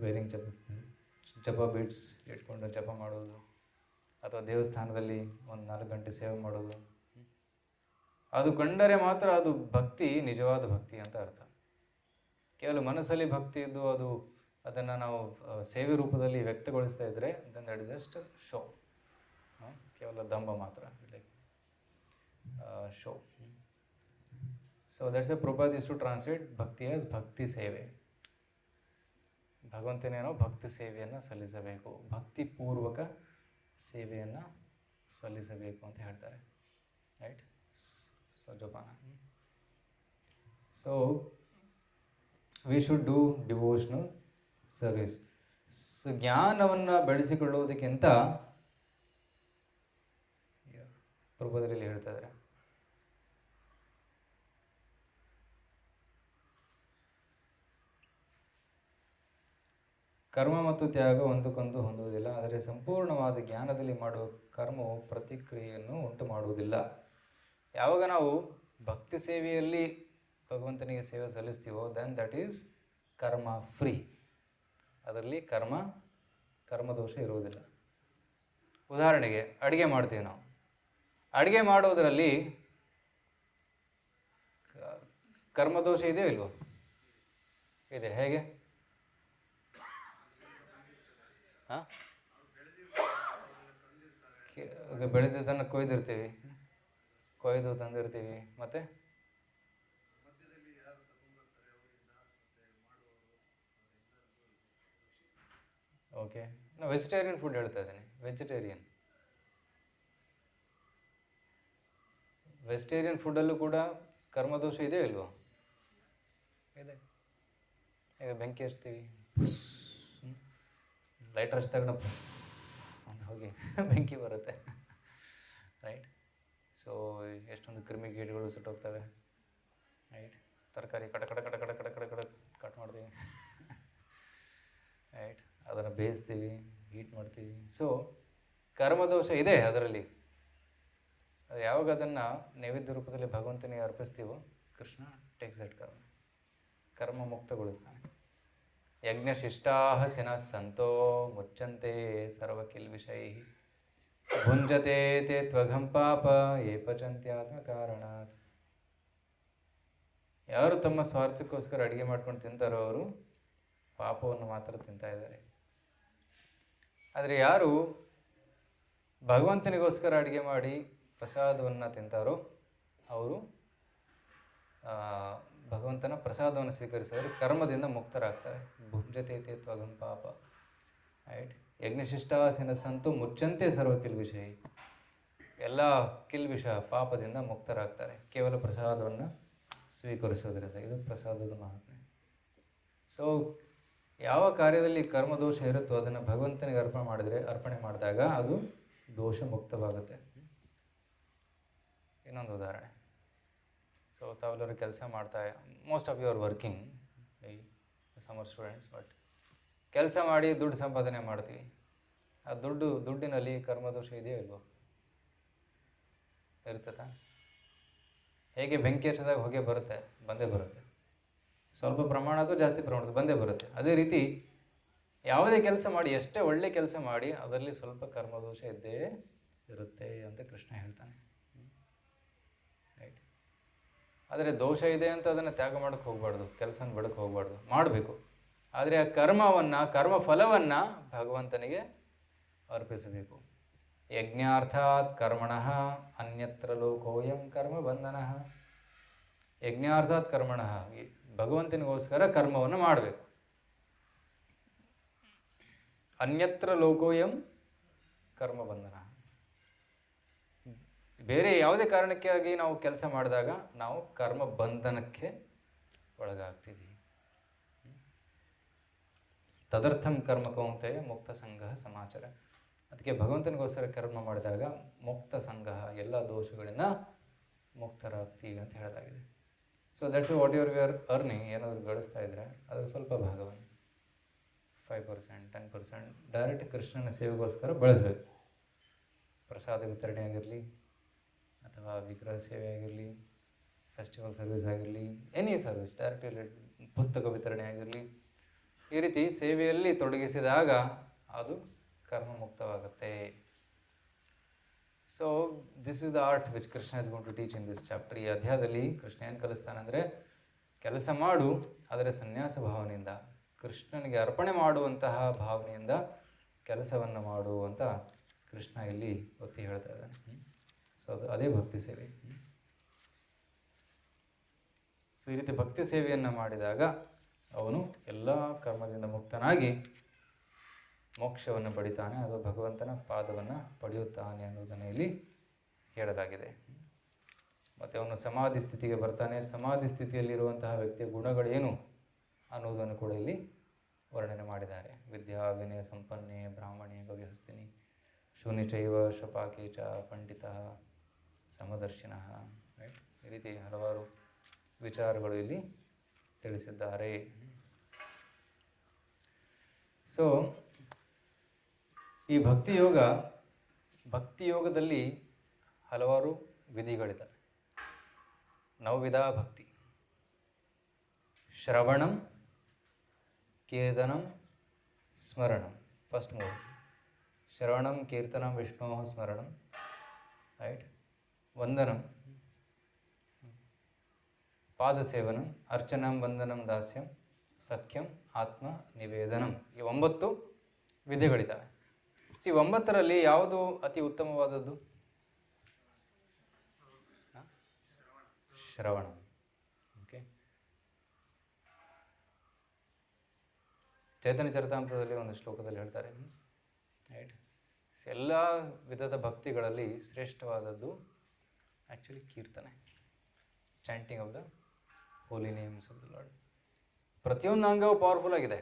ವೇರಿಂಗ್ ಜಪ ಬೀಟ್ಸ್ ಇಟ್ಕೊಂಡು ಜಪ ಮಾಡೋದು, ಅಥವಾ ದೇವಸ್ಥಾನದಲ್ಲಿ ಒಂದು 4 ಗಂಟೆ ಸೇವೆ ಮಾಡೋದು, ಅದು ಕಂಡರೆ ಮಾತ್ರ ಅದು ಭಕ್ತಿ, ನಿಜವಾದ ಭಕ್ತಿ ಅಂತ ಅರ್ಥ. ಕೇವಲ ಮನಸ್ಸಲ್ಲಿ ಭಕ್ತಿ ಇದ್ದು ಅದನ್ನು ನಾವು ಸೇವೆ ರೂಪದಲ್ಲಿ ವ್ಯಕ್ತಗೊಳಿಸ್ತಾ ಇದ್ದರೆ then that is just show, ಕೇವಲ ದಂಭ ಮಾತ್ರ, like show. So that's a Prabhupad is to translate bhakti as bhakti seva. ಭಗವಂತನೇನೋ ಭಕ್ತಿ ಸೇವೆಯನ್ನು ಸಲ್ಲಿಸಬೇಕು, ಭಕ್ತಿಪೂರ್ವಕ ಸೇವೆಯನ್ನು ಸಲ್ಲಿಸಬೇಕು ಅಂತ ಹೇಳ್ತಾರೆ, ರೈಟ್? ಸೊ ಜೋಪಾನ. So we should do devotional service. So ಜ್ಞಾನವನ್ನು ಬೆಳೆಸಿಕೊಳ್ಳುವುದಕ್ಕಿಂತ ಪ್ರಭುಪಾದರಲ್ಲಿ ಹೇಳ್ತಾ ಇದ್ದಾರೆ, ಕರ್ಮ ಮತ್ತು ತ್ಯಾಗ ಒಂದಕ್ಕೊಂದು ಹೊಂದುವುದಿಲ್ಲ, ಆದರೆ ಸಂಪೂರ್ಣವಾದ ಜ್ಞಾನದಲ್ಲಿ ಮಾಡುವ ಕರ್ಮವು ಪ್ರತಿಕ್ರಿಯೆಯನ್ನು ಉಂಟು ಮಾಡುವುದಿಲ್ಲ. ಯಾವಾಗ ನಾವು ಭಕ್ತಿ ಸೇವೆಯಲ್ಲಿ ಭಗವಂತನಿಗೆ ಸೇವೆ ಸಲ್ಲಿಸ್ತೀವೋ ದೆನ್ ದಟ್ ಈಸ್ ಕರ್ಮ ಫ್ರೀ. ಅದರಲ್ಲಿ ಕರ್ಮದೋಷ ಇರುವುದಿಲ್ಲ. ಉದಾಹರಣೆಗೆ ಅಡುಗೆ ಮಾಡ್ತೀವಿ ನಾವು, ಅಡುಗೆ ಮಾಡೋದರಲ್ಲಿ ಕರ್ಮದೋಷ ಇದೆಯೋ ಇಲ್ವೋ? ಇದೆ. ಹೇಗೆ? ಹಾಂ, ಬೆಳೆದಿದ್ದನ್ನು ಕೊಯ್ದು ತಂದಿರ್ತೀವಿ, ಮತ್ತು ಓಕೆ, ನಾನು ವೆಜಿಟೇರಿಯನ್ ಫುಡ್ ಹೇಳ್ತಾ ಇದ್ದೀನಿ. ವೆಜಿಟೇರಿಯನ್ ಫುಡ್ಡಲ್ಲೂ ಕೂಡ ಕರ್ಮದೋಷ ಇದೆಯೋ ಇಲ್ವೋ? ಇದೆ. ಈಗ ಬೆಂಕಿ ಹಚ್ತೀವಿ, ಲೈಟರ್ ಹಚ್ಚಿದಾಗ ಅಂತ ಹೋಗಿ ಬೆಂಕಿ ಬರುತ್ತೆ, ರೈಟ್? ಸೊ ಎಷ್ಟೊಂದು ಕ್ರಿಮಿಕೀಟಗಳು ಸುಟ್ಟೋಗ್ತವೆ, ರೈಟ್? ತರಕಾರಿ ಕಟ ಕಟ್ ಮಾಡ್ತೀವಿ, ರೈಟ್? ಅದನ್ನು ಬೇಯಿಸ್ತೀವಿ, ಹೀಟ್ ಮಾಡ್ತೀವಿ. ಸೊ ಕರ್ಮದೋಷ ಇದೆ ಅದರಲ್ಲಿ. ಅದು ಯಾವಾಗ ಅದನ್ನು ನೈವೇದ್ಯ ರೂಪದಲ್ಲಿ ಭಗವಂತನಿಗೆ ಅರ್ಪಿಸ್ತೀವೋ ಕೃಷ್ಣ ಟೇಕ್ಸ್ ದಟ್ ಕರ್ಮ ಮುಕ್ತಗೊಳಿಸ್ತಾನೆ. ಯಜ್ಞಶಿಷ್ಟಾಃ ಸಿನಃ ಸಂತೋ ಮುಚ್ಚಂತೆ ಸರ್ವಕಿಲ್ ವಿಷೈ ಭುಂಜತೆ ತೇ ತ್ವಘಂ ಪಾಪ ಯೇ ಪಚಂತ್ಯಾತ್ಮ ಕಾರಣಾತ್. ಯಾರು ತಮ್ಮ ಸ್ವಾರ್ಥಕ್ಕೋಸ್ಕರ ಅಡುಗೆ ಮಾಡ್ಕೊಂಡು ತಿಂತಾರೋ ಅವರು ಪಾಪವನ್ನು ಮಾತ್ರ ತಿಂತಾ ಇದ್ದಾರೆ. ಆದರೆ ಯಾರು ಭಗವಂತನಿಗೋಸ್ಕರ ಅಡುಗೆ ಮಾಡಿ ಪ್ರಸಾದವನ್ನು ತಿಂತಾರೋ ಅವರು ಭಗವಂತನ ಪ್ರಸಾದವನ್ನು ಸ್ವೀಕರಿಸಿದರೆ ಕರ್ಮದಿಂದ ಮುಕ್ತರಾಗ್ತಾರೆ. ಭುಂಜತೆ ತ್ವಗಂ ಪಾಪ, ರೈಟ್. ಯಜ್ಞಶಿಷ್ಟಾಸಿನ ಸಂತು ಮುಚ್ಚಂತೆ ಸರ್ವ ಕಿಲ್ವಿಷಯ, ಎಲ್ಲ ಕಿಲ್ವಿಷ ಪಾಪದಿಂದ ಮುಕ್ತರಾಗ್ತಾರೆ ಕೇವಲ ಪ್ರಸಾದವನ್ನು ಸ್ವೀಕರಿಸೋದ್ರಿಂದ. ಇದು ಪ್ರಸಾದದ ಮಹಾತ್ಮೆ. ಸೊ ಯಾವ ಕಾರ್ಯದಲ್ಲಿ ಕರ್ಮದೋಷ ಇರುತ್ತೋ ಅದನ್ನು ಭಗವಂತನಿಗೆ ಅರ್ಪಣೆ ಮಾಡಿದಾಗ ಅದು ದೋಷ ಮುಕ್ತವಾಗುತ್ತೆ. ಇನ್ನೊಂದು ಉದಾಹರಣೆ. ಸೊ ತಾವೆಲ್ಲರೂ ಕೆಲಸ ಮಾಡ್ತಾ, most of you are working, some are students, but ಕೆಲಸ ಮಾಡಿ ದುಡ್ಡು ಸಂಪಾದನೆ ಮಾಡ್ತೀವಿ. ಆ ದುಡ್ಡಿನಲ್ಲಿ ಕರ್ಮದೋಷ ಇದೆಯೋ ಇಲ್ವೋ? ಇರ್ತದ? ಹೇಗೆ ಬೆಂಕಿ ಹಚ್ಚಿದಾಗ ಹೊಗೆ ಬರುತ್ತೆ, ಬಂದೇ ಬರುತ್ತೆ. ಸ್ವಲ್ಪ ಪ್ರಮಾಣದ್ದು ಜಾಸ್ತಿ ಪ್ರಮಾಣದ್ದು ಬಂದೇ ಬರುತ್ತೆ. ಅದೇ ರೀತಿ ಯಾವುದೇ ಕೆಲಸ ಮಾಡಿ, ಎಷ್ಟೇ ಒಳ್ಳೆ ಕೆಲಸ ಮಾಡಿ, ಅದರಲ್ಲಿ ಸ್ವಲ್ಪ ಕರ್ಮದೋಷ ಇದ್ದೇ ಇರುತ್ತೆ ಅಂತ ಕೃಷ್ಣ ಹೇಳ್ತಾನೆ. ರೈಟ್. ಆದರೆ ದೋಷ ಇದೆ ಅಂತ ಅದನ್ನು ತ್ಯಾಗ ಮಾಡೋಕ್ಕೆ ಹೋಗಬಾರ್ದು, ಕೆಲಸನ ಬಿಡಕ್ಕೆ ಹೋಗಬಾರ್ದು, ಮಾಡಬೇಕು. ಆದರೆ ಆ ಕರ್ಮ ಫಲವನ್ನು ಭಗವಂತನಿಗೆ ಅರ್ಪಿಸಬೇಕು. ಯಜ್ಞಾರ್ಥಾತ್ ಕರ್ಮಣಃ ಅನ್ಯತ್ರ ಲೋಕೋಯಂ ಕರ್ಮ ಬಂಧನಃ. ಯಜ್ಞಾರ್ಥಾತ್ ಕರ್ಮಣಃ, ಭಗವಂತನಿಗೋಸ್ಕರ ಕರ್ಮವನ್ನು ಮಾಡಬೇಕು. ಅನ್ಯತ್ರ ಲೋಕೋಯಂ ಕರ್ಮ ಬಂಧನ. ಬೇರೆ ಯಾವುದೇ ಕಾರಣಕ್ಕಾಗಿ ನಾವು ಕೆಲಸ ಮಾಡಿದಾಗ ನಾವು ಕರ್ಮ ಬಂಧನಕ್ಕೆ ಒಳಗಾಗ್ತೀವಿ. ತದರ್ಥಂ ಕರ್ಮ ಕೌಂತೆಯ ಮುಕ್ತ ಸಂಘ ಸಮಾಚಾರ. ಅದಕ್ಕೆ ಭಗವಂತನಿಗೋಸ್ಕರ ಕರ್ಮ ಮಾಡಿದಾಗ ಮುಕ್ತ ಸಂಘ, ಎಲ್ಲ ದೋಷಗಳಿಂದ ಮುಕ್ತರಾಗ್ತೀವಿ ಅಂತ ಹೇಳಲಾಗಿದೆ. So that's what your we are earning. ಏನಾದರೂ ಗಳಿಸ್ತಾ ಇದ್ದರೆ ಅದರ ಸ್ವಲ್ಪ ಭಾಗವನ್ನು 5%, 10% ಡೈರೆಕ್ಟ್ ಕೃಷ್ಣನ ಸೇವೆಗೋಸ್ಕರ ಬಳಸಬೇಕು. ಪ್ರಸಾದ ವಿತರಣೆ ಆಗಿರಲಿ, ಅಥವಾ ವಿಗ್ರಹ ಸೇವೆ ಆಗಿರಲಿ, ಫೆಸ್ಟಿವಲ್ ಸರ್ವಿಸ್ ಆಗಿರಲಿ, ಎನಿ ಸರ್ವಿಸ್, ಡೈರೆಕ್ಟ್ ಪುಸ್ತಕ ವಿತರಣೆ ಆಗಿರಲಿ, ಈ ರೀತಿ ಸೇವೆಯಲ್ಲಿ ತೊಡಗಿಸಿದಾಗ ಅದು ಕರ್ಮ ಮುಕ್ತವಾಗುತ್ತೆ. So this is the art which Krishna is going to teach in this chapter. ಈ ಅಧ್ಯಾಯದಲ್ಲಿ ಕೃಷ್ಣ ಏನು ಕಲಿಸ್ತಾನಂದರೆ, ಕೆಲಸ ಮಾಡು, ಆದರೆ ಸನ್ಯಾಸ ಭಾವನೆಯಿಂದ, ಕೃಷ್ಣನಿಗೆ ಅರ್ಪಣೆ ಮಾಡುವಂತಹ ಭಾವನೆಯಿಂದ ಕೆಲಸವನ್ನು ಮಾಡು ಅಂತ ಕೃಷ್ಣ ಇಲ್ಲಿ ಒತ್ತಿ ಹೇಳ್ತಾ ಇದ್ದಾನೆ. ಸೊ ಅದೇ ಭಕ್ತಿ ಸೇವೆ. ಸೊ ಈ ರೀತಿ ಭಕ್ತಿ ಸೇವೆಯನ್ನು ಮಾಡಿದಾಗ ಅವನು ಎಲ್ಲ ಕರ್ಮದಿಂದ ಮುಕ್ತನಾಗಿ ಮೋಕ್ಷವನ್ನು ಪಡಿತಾನೆ, ಅದು ಭಗವಂತನ ಪಾದವನ್ನು ಪಡೆಯುತ್ತಾನೆ ಅನ್ನೋದನ್ನು ಇಲ್ಲಿ ಹೇಳಲಾಗಿದೆ. ಮತ್ತು ಅವನು ಸಮಾಧಿ ಸ್ಥಿತಿಗೆ ಬರ್ತಾನೆ. ಸಮಾಧಿ ಸ್ಥಿತಿಯಲ್ಲಿರುವಂತಹ ವ್ಯಕ್ತಿಯ ಗುಣಗಳೇನು ಅನ್ನೋದನ್ನು ಕೂಡ ಇಲ್ಲಿ ವರ್ಣನೆ ಮಾಡಿದ್ದಾರೆ. ವಿದ್ಯಾ ವಿನಯ ಸಂಪನ್ನೆ ಬ್ರಾಹ್ಮಣೆ ಗವ್ಯಹಸ್ತಿನಿ ಶೂನ್ಯಚೈವ ಶಪಾಕಿ ಚ ಪಂಡಿತ ಸಮದರ್ಶಿನಃ. ರೈಟ್. ಈ ರೀತಿ ಹಲವಾರು ವಿಚಾರಗಳು ಇಲ್ಲಿ ತಿಳಿಸಿದ್ದಾರೆ. ಸೊ ಈ ಭಕ್ತಿಯೋಗದಲ್ಲಿ ಹಲವಾರು ವಿಧಿಗಳಿದ್ದಾವೆ. ನವವಿಧ ಭಕ್ತಿ: ಶ್ರವಣಂ, ಕೀರ್ತನಂ, ಸ್ಮರಣಂ. ಫಸ್ಟ್ 3: ಶ್ರವಣಂ, ಕೀರ್ತನಂ, ವಿಷ್ಣೋ ಸ್ಮರಣಂ, ರೈಟ್. ವಂದನಂ, ಪಾದಸೇವನಂ, ಅರ್ಚನಂ, ವಂದನಂ, ದಾಸ್ಯಂ, ಸಖ್ಯಂ, ಆತ್ಮ ನಿವೇದನಂ. ಈ 9 ವಿಧಿಗಳಿದ್ದಾವೆ. 9ರಲ್ಲಿ ಯಾವುದು ಅತಿ ಉತ್ತಮವಾದದ್ದು? ಶ್ರವಣ. ಓಕೆ. ಚೈತನ್ಯ ಚರಿತಾಮೃತದಲ್ಲಿ ಒಂದು ಶ್ಲೋಕದಲ್ಲಿ ಹೇಳ್ತಾರೆ, ರೈಟ್, ಎಲ್ಲ ವಿಧದ ಭಕ್ತಿಗಳಲ್ಲಿ ಶ್ರೇಷ್ಠವಾದದ್ದು ಆ್ಯಕ್ಚುಲಿ ಕೀರ್ತನೆ, chanting of the holy names of the Lord. ಪ್ರತಿಯೊಂದು ಅಂಗವು ಪವರ್ಫುಲ್ ಆಗಿದೆ.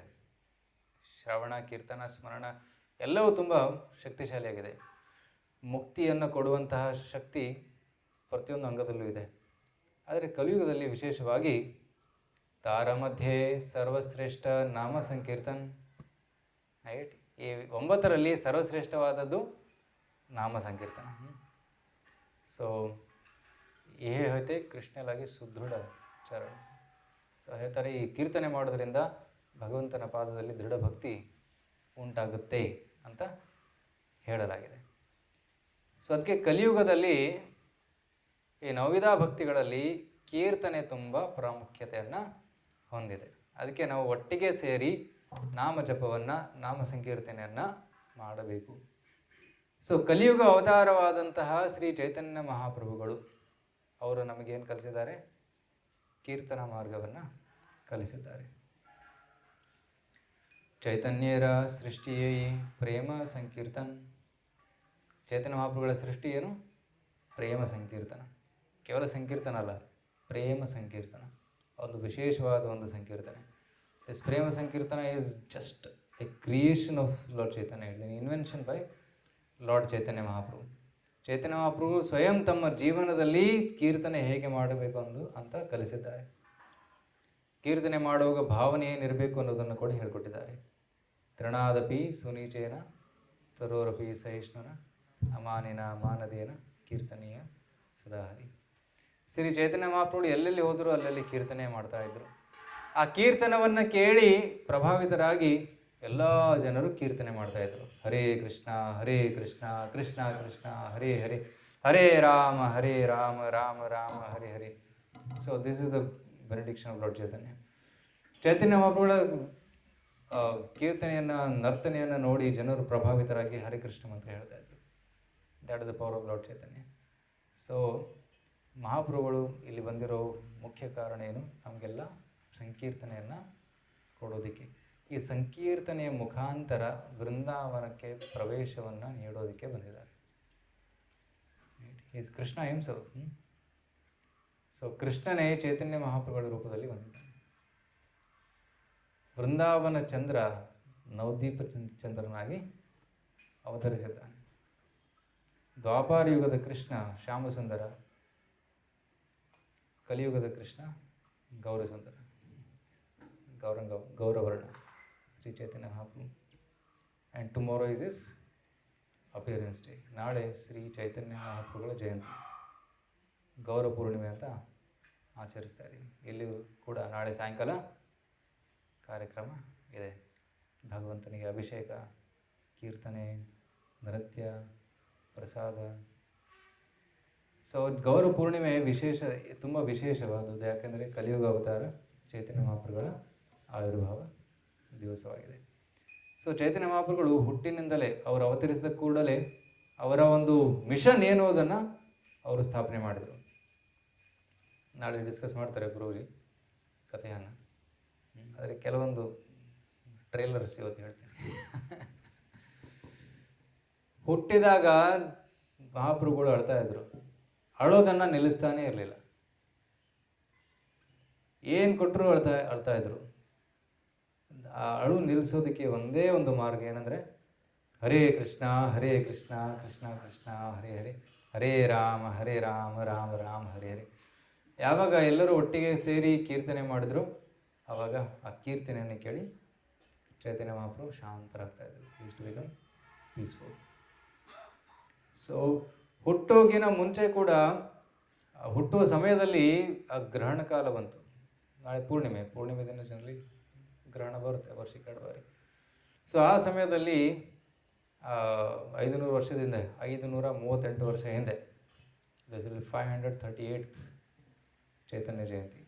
ಶ್ರವಣ, ಕೀರ್ತನ, ಸ್ಮರಣ ಎಲ್ಲವೂ ತುಂಬ ಶಕ್ತಿಶಾಲಿಯಾಗಿದೆ. ಮುಕ್ತಿಯನ್ನು ಕೊಡುವಂತಹ ಶಕ್ತಿ ಪ್ರತಿಯೊಂದು ಅಂಗದಲ್ಲೂ ಇದೆ. ಆದರೆ ಕಲಿಯುಗದಲ್ಲಿ ವಿಶೇಷವಾಗಿ ತಾರ ಮಧ್ಯೆ ಸರ್ವಶ್ರೇಷ್ಠ ನಾಮ ಸಂಕೀರ್ತನ್, ರೈಟ್. ಈ 9ರಲ್ಲಿ ಸರ್ವಶ್ರೇಷ್ಠವಾದದ್ದು ನಾಮ ಸಂಕೀರ್ತನ. ಸೊ ಏ ಹೋಯ್ತೆ ಕೃಷ್ಣಲಾಗಿ ಸುದೃಢ ಚರಣ. ಸೊ ಹೇಳ್ತಾರೆ, ಈ ಕೀರ್ತನೆ ಮಾಡೋದ್ರಿಂದ ಭಗವಂತನ ಪಾದದಲ್ಲಿ ದೃಢ ಭಕ್ತಿ ಉಂಟಾಗುತ್ತೆ ಅಂತ ಹೇಳಲಾಗಿದೆ. ಸೊ ಅದಕ್ಕೆ ಕಲಿಯುಗದಲ್ಲಿ ಈ ನವವಿಧ ಭಕ್ತಿಗಳಲ್ಲಿ ಕೀರ್ತನೆ ತುಂಬ ಪ್ರಾಮುಖ್ಯತೆಯನ್ನು ಹೊಂದಿದೆ. ಅದಕ್ಕೆ ನಾವು ಒಟ್ಟಿಗೆ ಸೇರಿ ನಾಮ ಜಪವನ್ನು, ನಾಮ ಸಂಕೀರ್ತನೆಯನ್ನು ಮಾಡಬೇಕು. ಸೊ ಕಲಿಯುಗ ಅವತಾರವಾದಂತಹ ಶ್ರೀ ಚೈತನ್ಯ ಮಹಾಪ್ರಭುಗಳು ಅವರು ನಮಗೇನು ಕಲಿಸಿದ್ದಾರೆ? ಕೀರ್ತನ ಮಾರ್ಗವನ್ನು ಕಲಿಸಿದ್ದಾರೆ. ಚೈತನ್ಯರ ಸೃಷ್ಟಿಯೇ ಪ್ರೇಮ ಸಂಕೀರ್ತನ್. ಚೈತನ್ಯ ಮಹಾಪ್ರಭುಗಳ ಸೃಷ್ಟಿ ಏನು? ಪ್ರೇಮ ಸಂಕೀರ್ತನ. ಕೇವಲ ಸಂಕೀರ್ತನ ಅಲ್ಲ, ಪ್ರೇಮ ಸಂಕೀರ್ತನ. ಒಂದು ವಿಶೇಷವಾದ ಒಂದು ಸಂಕೀರ್ತನೆ. This prema sankirtana is just a creation of Lord Chaitanya. ಹೇಳ್ತೀನಿ, ಇನ್ವೆನ್ಷನ್ ಬೈ ಲಾರ್ಡ್ ಚೈತನ್ಯ ಮಹಾಪ್ರಭು. ಚೈತನ್ಯ ಮಹಾಪ್ರಭು ಸ್ವಯಂ ತಮ್ಮ ಜೀವನದಲ್ಲಿ ಕೀರ್ತನೆ ಹೇಗೆ ಮಾಡಬೇಕು ಅಂತ ಕಲಿಸಿದ್ದಾರೆ. ಕೀರ್ತನೆ ಮಾಡುವಾಗ ಭಾವನೆ ಏನಿರಬೇಕು ಅನ್ನೋದನ್ನು ಕೂಡ ಹೇಳಿಕೊಟ್ಟಿದ್ದಾರೆ. ತೃಣಾದಪಿ ಸುನೀಚೇನ ತರೋರಪಿ ಸಹಿಷ್ಣುನ ಅಮಾನಿನ ಮಾನದೇನ ಕೀರ್ತನೀಯ ಸದಾ ಹರಿ. ಶ್ರೀ ಚೈತನ್ಯ ಮಹಾಪ್ರಭು ಎಲ್ಲೆಲ್ಲಿ ಹೋದರೂ ಅಲ್ಲಲ್ಲಿ ಕೀರ್ತನೆ ಮಾಡ್ತಾ ಇದ್ರು. ಆ ಕೀರ್ತನವನ್ನು ಕೇಳಿ ಪ್ರಭಾವಿತರಾಗಿ ಎಲ್ಲ ಜನರು ಕೀರ್ತನೆ ಮಾಡ್ತಾ ಇದ್ರು. Hare Krishna Krishna Krishna Hare Hare, Hare Rama Rama Rama Hare Hare. So this is the benediction of Lord Chaitanya. Chaitanya ಮಹಾಪ್ರಭುಗಳ ಕೀರ್ತನೆಯನ್ನು, ನರ್ತನೆಯನ್ನು ನೋಡಿ ಜನರು ಪ್ರಭಾವಿತರಾಗಿ ಹರೇ ಕೃಷ್ಣ ಮಂತ್ರ ಹೇಳ್ತಾ ಇದ್ರು. That is the power of Lord Chaitanya. So ಮಹಾಪ್ರಭುಗಳು ಇಲ್ಲಿ ಬಂದಿರೋ ಮುಖ್ಯ ಕಾರಣ ಏನು? ನಮಗೆಲ್ಲ ಸಂಕೀರ್ತನೆಯನ್ನು ಕೊಡೋದಕ್ಕೆ. ಈ ಸಂಕೀರ್ತನೆಯ ಮುಖಾಂತರ ವೃಂದಾವನಕ್ಕೆ ಪ್ರವೇಶವನ್ನು ನೀಡೋದಕ್ಕೆ ಬಂದಿದ್ದಾರೆ. Is Krishna himself. ಸೊ ಕೃಷ್ಣನೇ ಚೈತನ್ಯ ಮಹಾಪ್ರಭುಗಳ ರೂಪದಲ್ಲಿ ಬಂದಿದ್ದಾನೆ. ವೃಂದಾವನ ಚಂದ್ರ ನವದೀಪ ಚಂದ್ರನಾಗಿ ಅವತರಿಸಿದ್ದಾನೆ. ದ್ವಾಪಾರ ಯುಗದ ಕೃಷ್ಣ ಶ್ಯಾಮಸುಂದರ, ಕಲಿಯುಗದ ಕೃಷ್ಣ ಗೌರಸುಂದರ, ಗೌರವರ್ಣ, ಶ್ರೀ ಚೈತನ್ಯ ಮಹಾಪ್ರಭು. And tomorrow is is appearance day. ನಾಳೆ ಶ್ರೀ ಚೈತನ್ಯ ಮಹಾಪ್ರಭುಗಳ ಜಯಂತಿ, ಗೌರ ಪೂರ್ಣಿಮೆ ಅಂತ ಆಚರಿಸ್ತಾ ಇದ್ದೀವಿ. ಇಲ್ಲಿಯೂ ಕೂಡ ನಾಳೆ ಸಾಯಂಕಾಲ ಕಾರ್ಯಕ್ರಮ ಇದೆ. ಭಗವಂತನಿಗೆ ಅಭಿಷೇಕ, ಕೀರ್ತನೆ, ನೃತ್ಯ, ಪ್ರಸಾದ. ಸೊ ಗೌರ ಪೂರ್ಣಿಮೆ ತುಂಬ ವಿಶೇಷವಾದದ್ದು. ಯಾಕೆಂದರೆ ಕಲಿಯುಗ ಅವತಾರ ಚೈತನ್ಯ ಮಹಾಪ್ರಭುಗಳ ಆವಿರ್ಭಾವ ದಿವಸವಾಗಿದೆ. ಸೊ ಚೈತನ್ಯ ಮಹಾಪ್ರಭುಗಳು ಹುಟ್ಟಿನಿಂದಲೇ, ಅವರು ಅವತರಿಸಿದ ಕೂಡಲೇ ಅವರ ಒಂದು ಮಿಷನ್ ಏನು ಅದನ್ನು ಅವರು ಸ್ಥಾಪನೆ ಮಾಡಿದರು. ನಾಳೆ ಡಿಸ್ಕಸ್ ಮಾಡ್ತಾರೆ ಗುರೂಜಿ ಕಥೆಯನ್ನು. ಆದರೆ ಕೆಲವೊಂದು ಟ್ರೇಲರ್ಸ್ ಇವತ್ತು ಹೇಳ್ತೀನಿ. ಹುಟ್ಟಿದಾಗ ಮಹಾಪ್ರಭುಗಳು ಅಳ್ತಾ ಇದ್ರು. ಅಳೋದನ್ನು ನಿಲ್ಲಿಸ್ತಾನೇ ಇರಲಿಲ್ಲ. ಏನು ಕೊಟ್ಟರು ಅಳ್ತಾ ಇದ್ರು. ಆ ಅಳು ನಿಲ್ಲಿಸೋದಕ್ಕೆ ಒಂದೇ ಒಂದು ಮಾರ್ಗ ಏನಂದರೆ ಹರೇ ಕೃಷ್ಣ ಕೃಷ್ಣ ಕೃಷ್ಣ ಹರೇ ಹರೇ, ಹರೇ ರಾಮ ರಾಮ ರಾಮ ಹರೇ ಹರೇ. ಯಾವಾಗ ಎಲ್ಲರೂ ಒಟ್ಟಿಗೆ ಸೇರಿ ಕೀರ್ತನೆ ಮಾಡಿದ್ರು, ಆವಾಗ ಆ ಕೀರ್ತನೆಯನ್ನು ಕೇಳಿ ಚೈತನ್ಯ ಮಹಾಪ್ರಭು ಶಾಂತರಾಗ್ತಾಯಿದ್ರು. Is to become peaceful. So ಹುಟ್ಟೋಗಿನ ಮುಂಚೆ ಕೂಡ, ಹುಟ್ಟುವ ಸಮಯದಲ್ಲಿ ಆ ಗ್ರಹಣ ಕಾಲ ಬಂತು. ನಾಳೆ ಪೂರ್ಣಿಮೆ ದಿನ ಜನರಲ್ಲಿ ಗ್ರಹಣ ಬರುತ್ತೆ, ವರ್ಷಕ್ಕೆ 2 ಬಾರಿ. ಸೊ ಆ ಸಮಯದಲ್ಲಿ 500 ವರ್ಷದಿಂದ 538 ವರ್ಷ ಹಿಂದೆ, this will 538th Chaitanya Jayanti.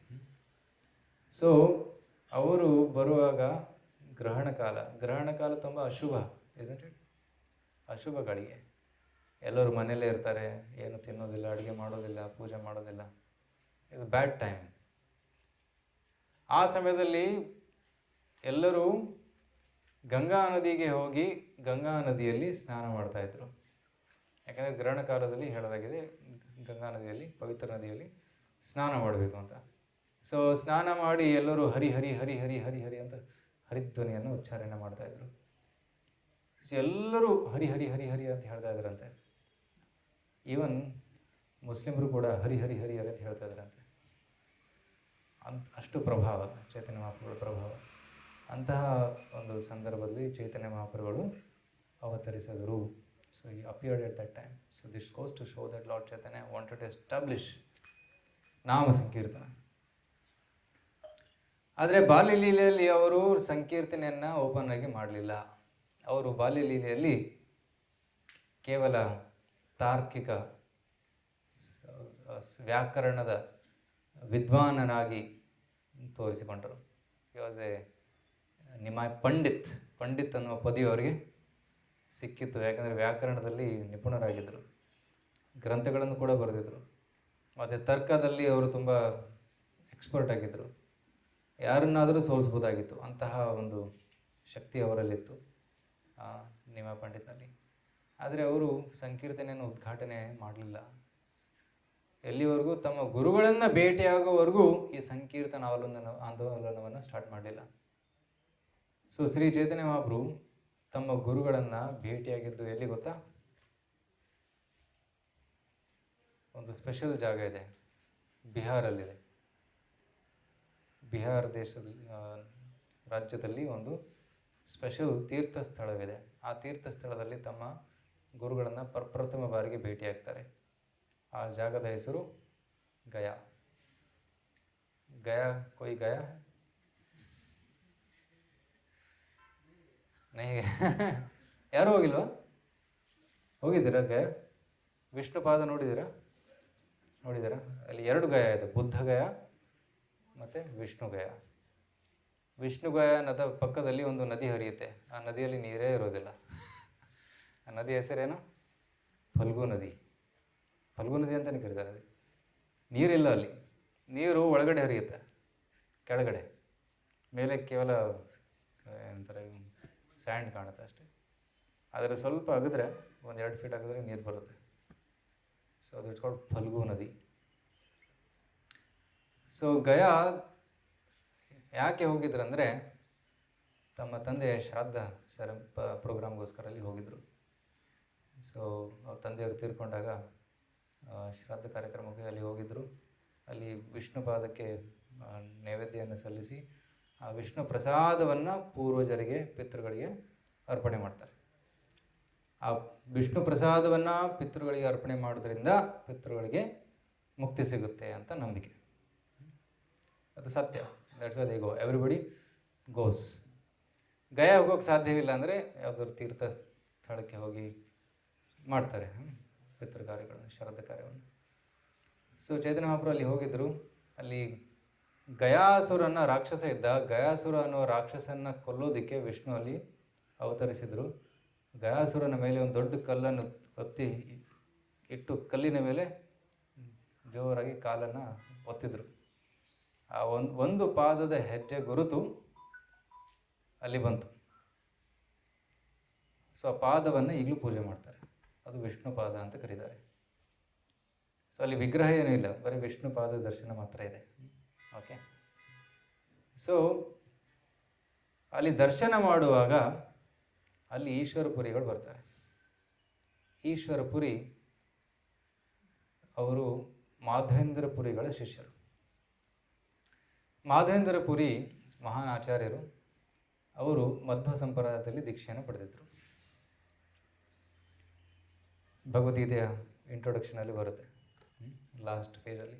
So ಅವರು ಬರುವಾಗ ಗ್ರಹಣ ಕಾಲ ತುಂಬ ಅಶುಭ, ಇಸ್ಂಟ್ ಇಟ್? ಅಶುಭ ಗಳಿಗೆ. ಎಲ್ಲರೂ ಮನೆಯಲ್ಲೇ ಇರ್ತಾರೆ, ಏನು ತಿನ್ನೋದಿಲ್ಲ, ಅಡುಗೆ ಮಾಡೋದಿಲ್ಲ, ಪೂಜೆ ಮಾಡೋದಿಲ್ಲ. ಇದು ಬ್ಯಾಡ್ ಟೈಮ್. ಆ ಸಮಯದಲ್ಲಿ ಎಲ್ಲರೂ ಗಂಗಾ ನದಿಗೆ ಹೋಗಿ ಗಂಗಾ ನದಿಯಲ್ಲಿ ಸ್ನಾನ ಮಾಡ್ತಾಯಿದ್ರು. ಯಾಕಂದರೆ ಗ್ರಹಣ ಕಾಲದಲ್ಲಿ ಹೇಳಲಾಗಿದೆ ಗಂಗಾ ನದಿಯಲ್ಲಿ, ಪವಿತ್ರ ನದಿಯಲ್ಲಿ ಸ್ನಾನ ಮಾಡಬೇಕು ಅಂತ. ಸೊ ಸ್ನಾನ ಮಾಡಿ ಎಲ್ಲರೂ ಹರಿ ಹರಿ ಹರಿ ಹರಿ ಹರಿ ಹರಿ ಅಂತ ಹರಿಧ್ವನಿಯನ್ನು ಉಚ್ಚಾರಣೆ ಮಾಡ್ತಾಯಿದ್ರು. ಸೊ ಎಲ್ಲರೂ ಹರಿ ಹರಿ ಹರಿ ಹರಿ ಅಂತ ಹೇಳ್ತಾ ಇದ್ರಂತೆ. ಈವನ್ ಮುಸ್ಲಿಮರು ಕೂಡ ಹರಿ ಹರಿ ಹರಿ ಹರಿ ಅಂತ ಹೇಳ್ತಾ ಇದ್ರಂತೆ. ಅಷ್ಟು ಪ್ರಭಾವ ಚೈತನ್ಯ ಮಹಾಪ್ರಭುಗಳ ಪ್ರಭಾವ. ಅಂತಹ ಒಂದು ಸಂದರ್ಭದಲ್ಲಿ ಚೈತನ್ಯ ಮಹಾಪ್ರಭುಗಳು ಅವತರಿಸಿದರು. So he appeared at that time. So this goes to show that Lord Chaitanya wanted to establish ನಾಮ ಸಂಕೀರ್ತನ. ಆದರೆ ಬಾಲ್ಯಲೀಲೆಯಲ್ಲಿ ಅವರು ಸಂಕೀರ್ತನೆಯನ್ನು ಓಪನ್ ಆಗಿ ಮಾಡಲಿಲ್ಲ. ಅವರು ಬಾಲ್ಯಲೀಲೆಯಲ್ಲಿ ಕೇವಲ ತಾರ್ಕಿಕ ವ್ಯಾಕರಣದ ವಿದ್ವಾನನಾಗಿ ತೋರಿಸಿಕೊಂಡರು. ವಾಸ್ ಎ ನಿಮಾಯ್ ಪಂಡಿತ್ ಅನ್ನುವ ಪದವಿ ಅವರಿಗೆ ಸಿಕ್ಕಿತ್ತು. ಯಾಕಂದರೆ ವ್ಯಾಕರಣದಲ್ಲಿ ನಿಪುಣರಾಗಿದ್ದರು, ಗ್ರಂಥಗಳನ್ನು ಕೂಡ ಬರೆದಿದ್ದರು. ಮತ್ತು ತರ್ಕದಲ್ಲಿ ಅವರು ತುಂಬ ಎಕ್ಸ್ಪರ್ಟ್ ಆಗಿದ್ದರು. ಯಾರನ್ನಾದರೂ ಸೋಲಿಸ್ಬೋದಾಗಿತ್ತು, ಅಂತಹ ಒಂದು ಶಕ್ತಿ ಅವರಲ್ಲಿತ್ತು ನಿಮ ಪಂಡಿತನಲ್ಲಿ. ಆದರೆ ಅವರು ಸಂಕೀರ್ತನೆಯನ್ನು ಉದ್ಘಾಟನೆ ಮಾಡಲಿಲ್ಲ. ಎಲ್ಲಿವರೆಗೂ ತಮ್ಮ ಗುರುಗಳನ್ನು ಭೇಟಿಯಾಗುವವರೆಗೂ ಈ ಸಂಕೀರ್ತನ ಆಂದೋಲನವನ್ನು ಸ್ಟಾರ್ಟ್ ಮಾಡಲಿಲ್ಲ. ಸೊ ಶ್ರೀ ಚೈತನ್ಯ ಮಹಾಪ್ರಭು ತಮ್ಮ ಗುರುಗಳನ್ನು ಭೇಟಿಯಾಗಿದ್ದು ಎಲ್ಲಿ ಗೊತ್ತಾ? ಒಂದು ಸ್ಪೆಷಲ್ ಜಾಗ ಇದೆ, ಬಿಹಾರಲ್ಲಿದೆ. ಬಿಹಾರ ದೇಶದಲ್ಲಿ ರಾಜ್ಯದಲ್ಲಿ ಒಂದು ಸ್ಪೆಷಲ್ ತೀರ್ಥ ಸ್ಥಳವಿದೆ. ಆ ತೀರ್ಥ ಸ್ಥಳದಲ್ಲಿ ತಮ್ಮ ಗುರುಗಳನ್ನು ಪ್ರಪ್ರಥಮ ಬಾರಿಗೆ ಭೇಟಿಯಾಗ್ತಾರೆ. ಆ ಜಾಗದ ಹೆಸರು ಗಯಾ. ಗಯಾ ಕೊಯ್ ಗಯಾ ನೈಗೆ ಯಾರು ಹೋಗಿಲ್ವಾ? ಹೋಗಿದ್ದೀರಾ ಗಯಾ? ವಿಷ್ಣುಪಾದ ನೋಡಿದ್ದೀರಾ? ಅಲ್ಲಿ 2 ಗಯಾ ಇದೆ, ಬುದ್ಧ ಗಯಾ ಮತ್ತು ವಿಷ್ಣು ಗಯಾ. ವಿಷ್ಣು ಗಯಾ ನದ ಪಕ್ಕದಲ್ಲಿ ಒಂದು ನದಿ ಹರಿಯುತ್ತೆ. ಆ ನದಿಯಲ್ಲಿ ನೀರೇ ಇರೋದಿಲ್ಲ. ಆ ನದಿ ಹೆಸರೇನು? ಫಲ್ಗು ನದಿ. ಫಲ್ಗು ನದಿ ಅಂತಲೇ ಕರೀತಾರೆ. ಅದು ನೀರಿಲ್ಲ ಅಲ್ಲಿ. ನೀರು ಒಳಗಡೆ ಹರಿಯುತ್ತೆ, ಕೆಳಗಡೆ. ಮೇಲೆ ಕೇವಲ ಏನಂತಾರೆ ಸ್ಯಾಂಡ್ ಕಾಣುತ್ತೆ ಅಷ್ಟೇ. ಆದರೆ ಸ್ವಲ್ಪ ಅಗಿದ್ರೆ, 1-2 ಫೀಟ್ ಆಗಿದ್ರೆ ನೀರು ಬರುತ್ತೆ. ಸೊ ಅದು ಇಟ್ಕೊಂಡು ಫಲ್ಗು ನದಿ. ಸೊ ಗಯಾ ಯಾಕೆ ಹೋಗಿದ್ರಂದರೆ, ತಮ್ಮ ತಂದೆಯ ಶ್ರಾದ್ದ ಪ್ರೋಗ್ರಾಮ್ಗೋಸ್ಕರ ಅಲ್ಲಿ ಹೋಗಿದ್ದರು. ಸೊ ಅವ್ರ ತಂದೆಯವರು ತೀರ್ಕೊಂಡಾಗ ಶ್ರಾದ್ದ ಕಾರ್ಯಕ್ರಮಕ್ಕೆ ಅಲ್ಲಿ ಹೋಗಿದ್ದರು. ಅಲ್ಲಿ ವಿಷ್ಣುಪಾದಕ್ಕೆ ನೈವೇದ್ಯವನ್ನು ಸಲ್ಲಿಸಿ ಆ ವಿಷ್ಣು ಪ್ರಸಾದವನ್ನು ಪೂರ್ವಜರಿಗೆ, ಪಿತೃಗಳಿಗೆ ಅರ್ಪಣೆ ಮಾಡ್ತಾರೆ. ಆ ವಿಷ್ಣು ಪ್ರಸಾದವನ್ನು ಪಿತೃಗಳಿಗೆ ಅರ್ಪಣೆ ಮಾಡೋದ್ರಿಂದ ಪಿತೃಗಳಿಗೆ ಮುಕ್ತಿ ಸಿಗುತ್ತೆ ಅಂತ ನಂಬಿಕೆ. ಅದು ಸತ್ಯ. That's why they go, everybody goes. Gaya ಹೋಗೋಕ್ಕೆ ಸಾಧ್ಯವಿಲ್ಲ ಅಂದರೆ ಯಾವುದಾದ್ರು ತೀರ್ಥ ಸ್ಥಳಕ್ಕೆ ಹೋಗಿ ಮಾಡ್ತಾರೆ ಪಿತೃ ಕಾರ್ಯಗಳನ್ನು, ಶ್ರಾದ್ದ ಕಾರ್ಯವನ್ನು. ಸೊ ಚೈತನ್ಯ ಮಹಾಪ್ರಭು ಅಲ್ಲಿ ಹೋಗಿದ್ದರು. ಅಲ್ಲಿ ಗಯಾಸುರ ಅನ್ನೋ ರಾಕ್ಷಸ ಇದ್ದ. ಗಯಾಸುರ ಅನ್ನೋ ರಾಕ್ಷಸನ್ನು ಕೊಲ್ಲೋದಕ್ಕೆ ವಿಷ್ಣು ಅಲ್ಲಿ ಅವತರಿಸಿದರು. ಗಯಾಸುರನ ಮೇಲೆ ಒಂದು ದೊಡ್ಡ ಕಲ್ಲನ್ನು ಒತ್ತಿ ಇಟ್ಟು ಕಲ್ಲಿನ ಮೇಲೆ ಜೋರಾಗಿ ಕಾಲನ್ನು ಒತ್ತಿದ್ರು. ಆ ಒಂದು ಪಾದದ ಹೆಜ್ಜೆ ಗುರುತು ಅಲ್ಲಿ ಬಂತು. ಸೊ ಆ ಪಾದವನ್ನು ಈಗಲೂ ಪೂಜೆ ಮಾಡ್ತಾರೆ. ಅದು ವಿಷ್ಣು ಪಾದ ಅಂತ ಕರೀತಾರೆ. ಸೊ ಅಲ್ಲಿ ವಿಗ್ರಹ ಏನೂ ಇಲ್ಲ, ಬರೀ ವಿಷ್ಣು ಪಾದ ದರ್ಶನ ಮಾತ್ರ ಇದೆ. ಓಕೆ. ಸೊ ಅಲ್ಲಿ ದರ್ಶನ ಮಾಡುವಾಗ ಅಲ್ಲಿ ಈಶ್ವರಪುರಿಗಳು ಬರ್ತಾರೆ. ಈಶ್ವರಪುರಿ ಅವರು ಮಾಧವೇಂದ್ರಪುರಿಗಳ ಶಿಷ್ಯರು. ಮಾಧವೇಂದ್ರಪುರಿ ಮಹಾನ್ ಆಚಾರ್ಯರು. ಅವರು ಮಧ್ವ ಸಂಪ್ರದಾಯದಲ್ಲಿ ದೀಕ್ಷೆಯನ್ನು ಪಡೆದಿದ್ದರು. ಭಗವದ್ಗೀತೆಯ ಇಂಟ್ರೊಡಕ್ಷನಲ್ಲಿ ಬರುತ್ತೆ, ಲಾಸ್ಟ್ ಪೇಜಲ್ಲಿ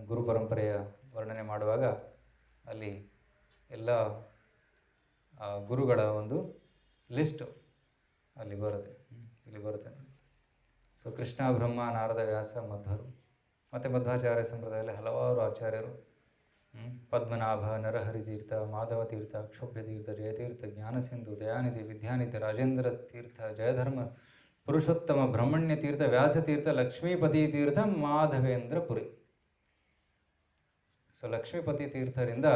ಗುರು ಪರಂಪರೆಯ ವರ್ಣನೆ ಮಾಡುವಾಗ ಅಲ್ಲಿ ಎಲ್ಲ ಗುರುಗಳ ಒಂದು ಲಿಸ್ಟು ಅಲ್ಲಿ ಬರುತ್ತೆ. ಇಲ್ಲಿ ಬರುತ್ತೆ ನೋಡಿ. ಸೊ ಕೃಷ್ಣ, ಬ್ರಹ್ಮ, ನಾರದ, ವ್ಯಾಸ, ಮಧ್ವರು. ಮತ್ತು ಮಧ್ವಾಚಾರ್ಯ ಸಂಪ್ರದಾಯದಲ್ಲಿ ಹಲವಾರು ಆಚಾರ್ಯರು, ಪದ್ಮನಾಭ, ನರಹರಿ ತೀರ್ಥ, ಮಾಧವ ತೀರ್ಥ, ಕ್ಷೋಭ್ಯ ತೀರ್ಥ, ಜಯತೀರ್ಥ, ಜ್ಞಾನಸಿಂಧು, ದಯಾನಿಧಿ, ವಿದ್ಯಾನಿಧಿ, ರಾಜೇಂದ್ರ ತೀರ್ಥ, ಜಯಧರ್ಮ, ಪುರುಷೋತ್ತಮ, ಬ್ರಹ್ಮಣ್ಯ ತೀರ್ಥ, ವ್ಯಾಸತೀರ್ಥ, ಲಕ್ಷ್ಮೀಪತಿ ತೀರ್ಥ, ಮಾಧವೇಂದ್ರಪುರಿ. ಸೊ ಲಕ್ಷ್ಮೀಪತಿ ತೀರ್ಥರಿಂದ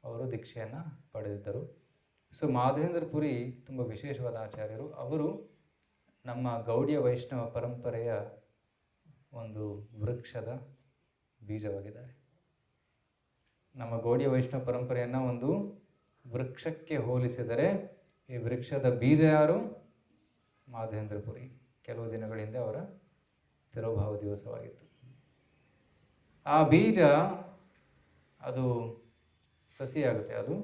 ಅವರು ದೀಕ್ಷೆಯನ್ನು ಪಡೆದಿದ್ದರು. ಸೊ ಮಾಧವೇಂದ್ರಪುರಿ ತುಂಬ ವಿಶೇಷವಾದ ಆಚಾರ್ಯರು. ಅವರು ನಮ್ಮ ಗೌಡಿಯ ವೈಷ್ಣವ ಪರಂಪರೆಯ ಒಂದು ವೃಕ್ಷದ ಬೀಜವಾಗಿದ್ದಾರೆ. ನಮ್ಮ ಗೌಡಿಯ ವೈಷ್ಣವ ಪರಂಪರೆಯನ್ನು ಒಂದು ವೃಕ್ಷಕ್ಕೆ ಹೋಲಿಸಿದರೆ ಈ ವೃಕ್ಷದ ಬೀಜ ಯಾರು? ಮಾಧವೇಂದ್ರಪುರಿ. ಕೆಲವು ದಿನಗಳ ಹಿಂದೆ ಅವರ ತಿರೋಭಾವ ದಿವಸವಾಗಿತ್ತು. ಆ ಬೀಜ ಅದು ಸಸಿಯಾಗುತ್ತೆ, ಅದು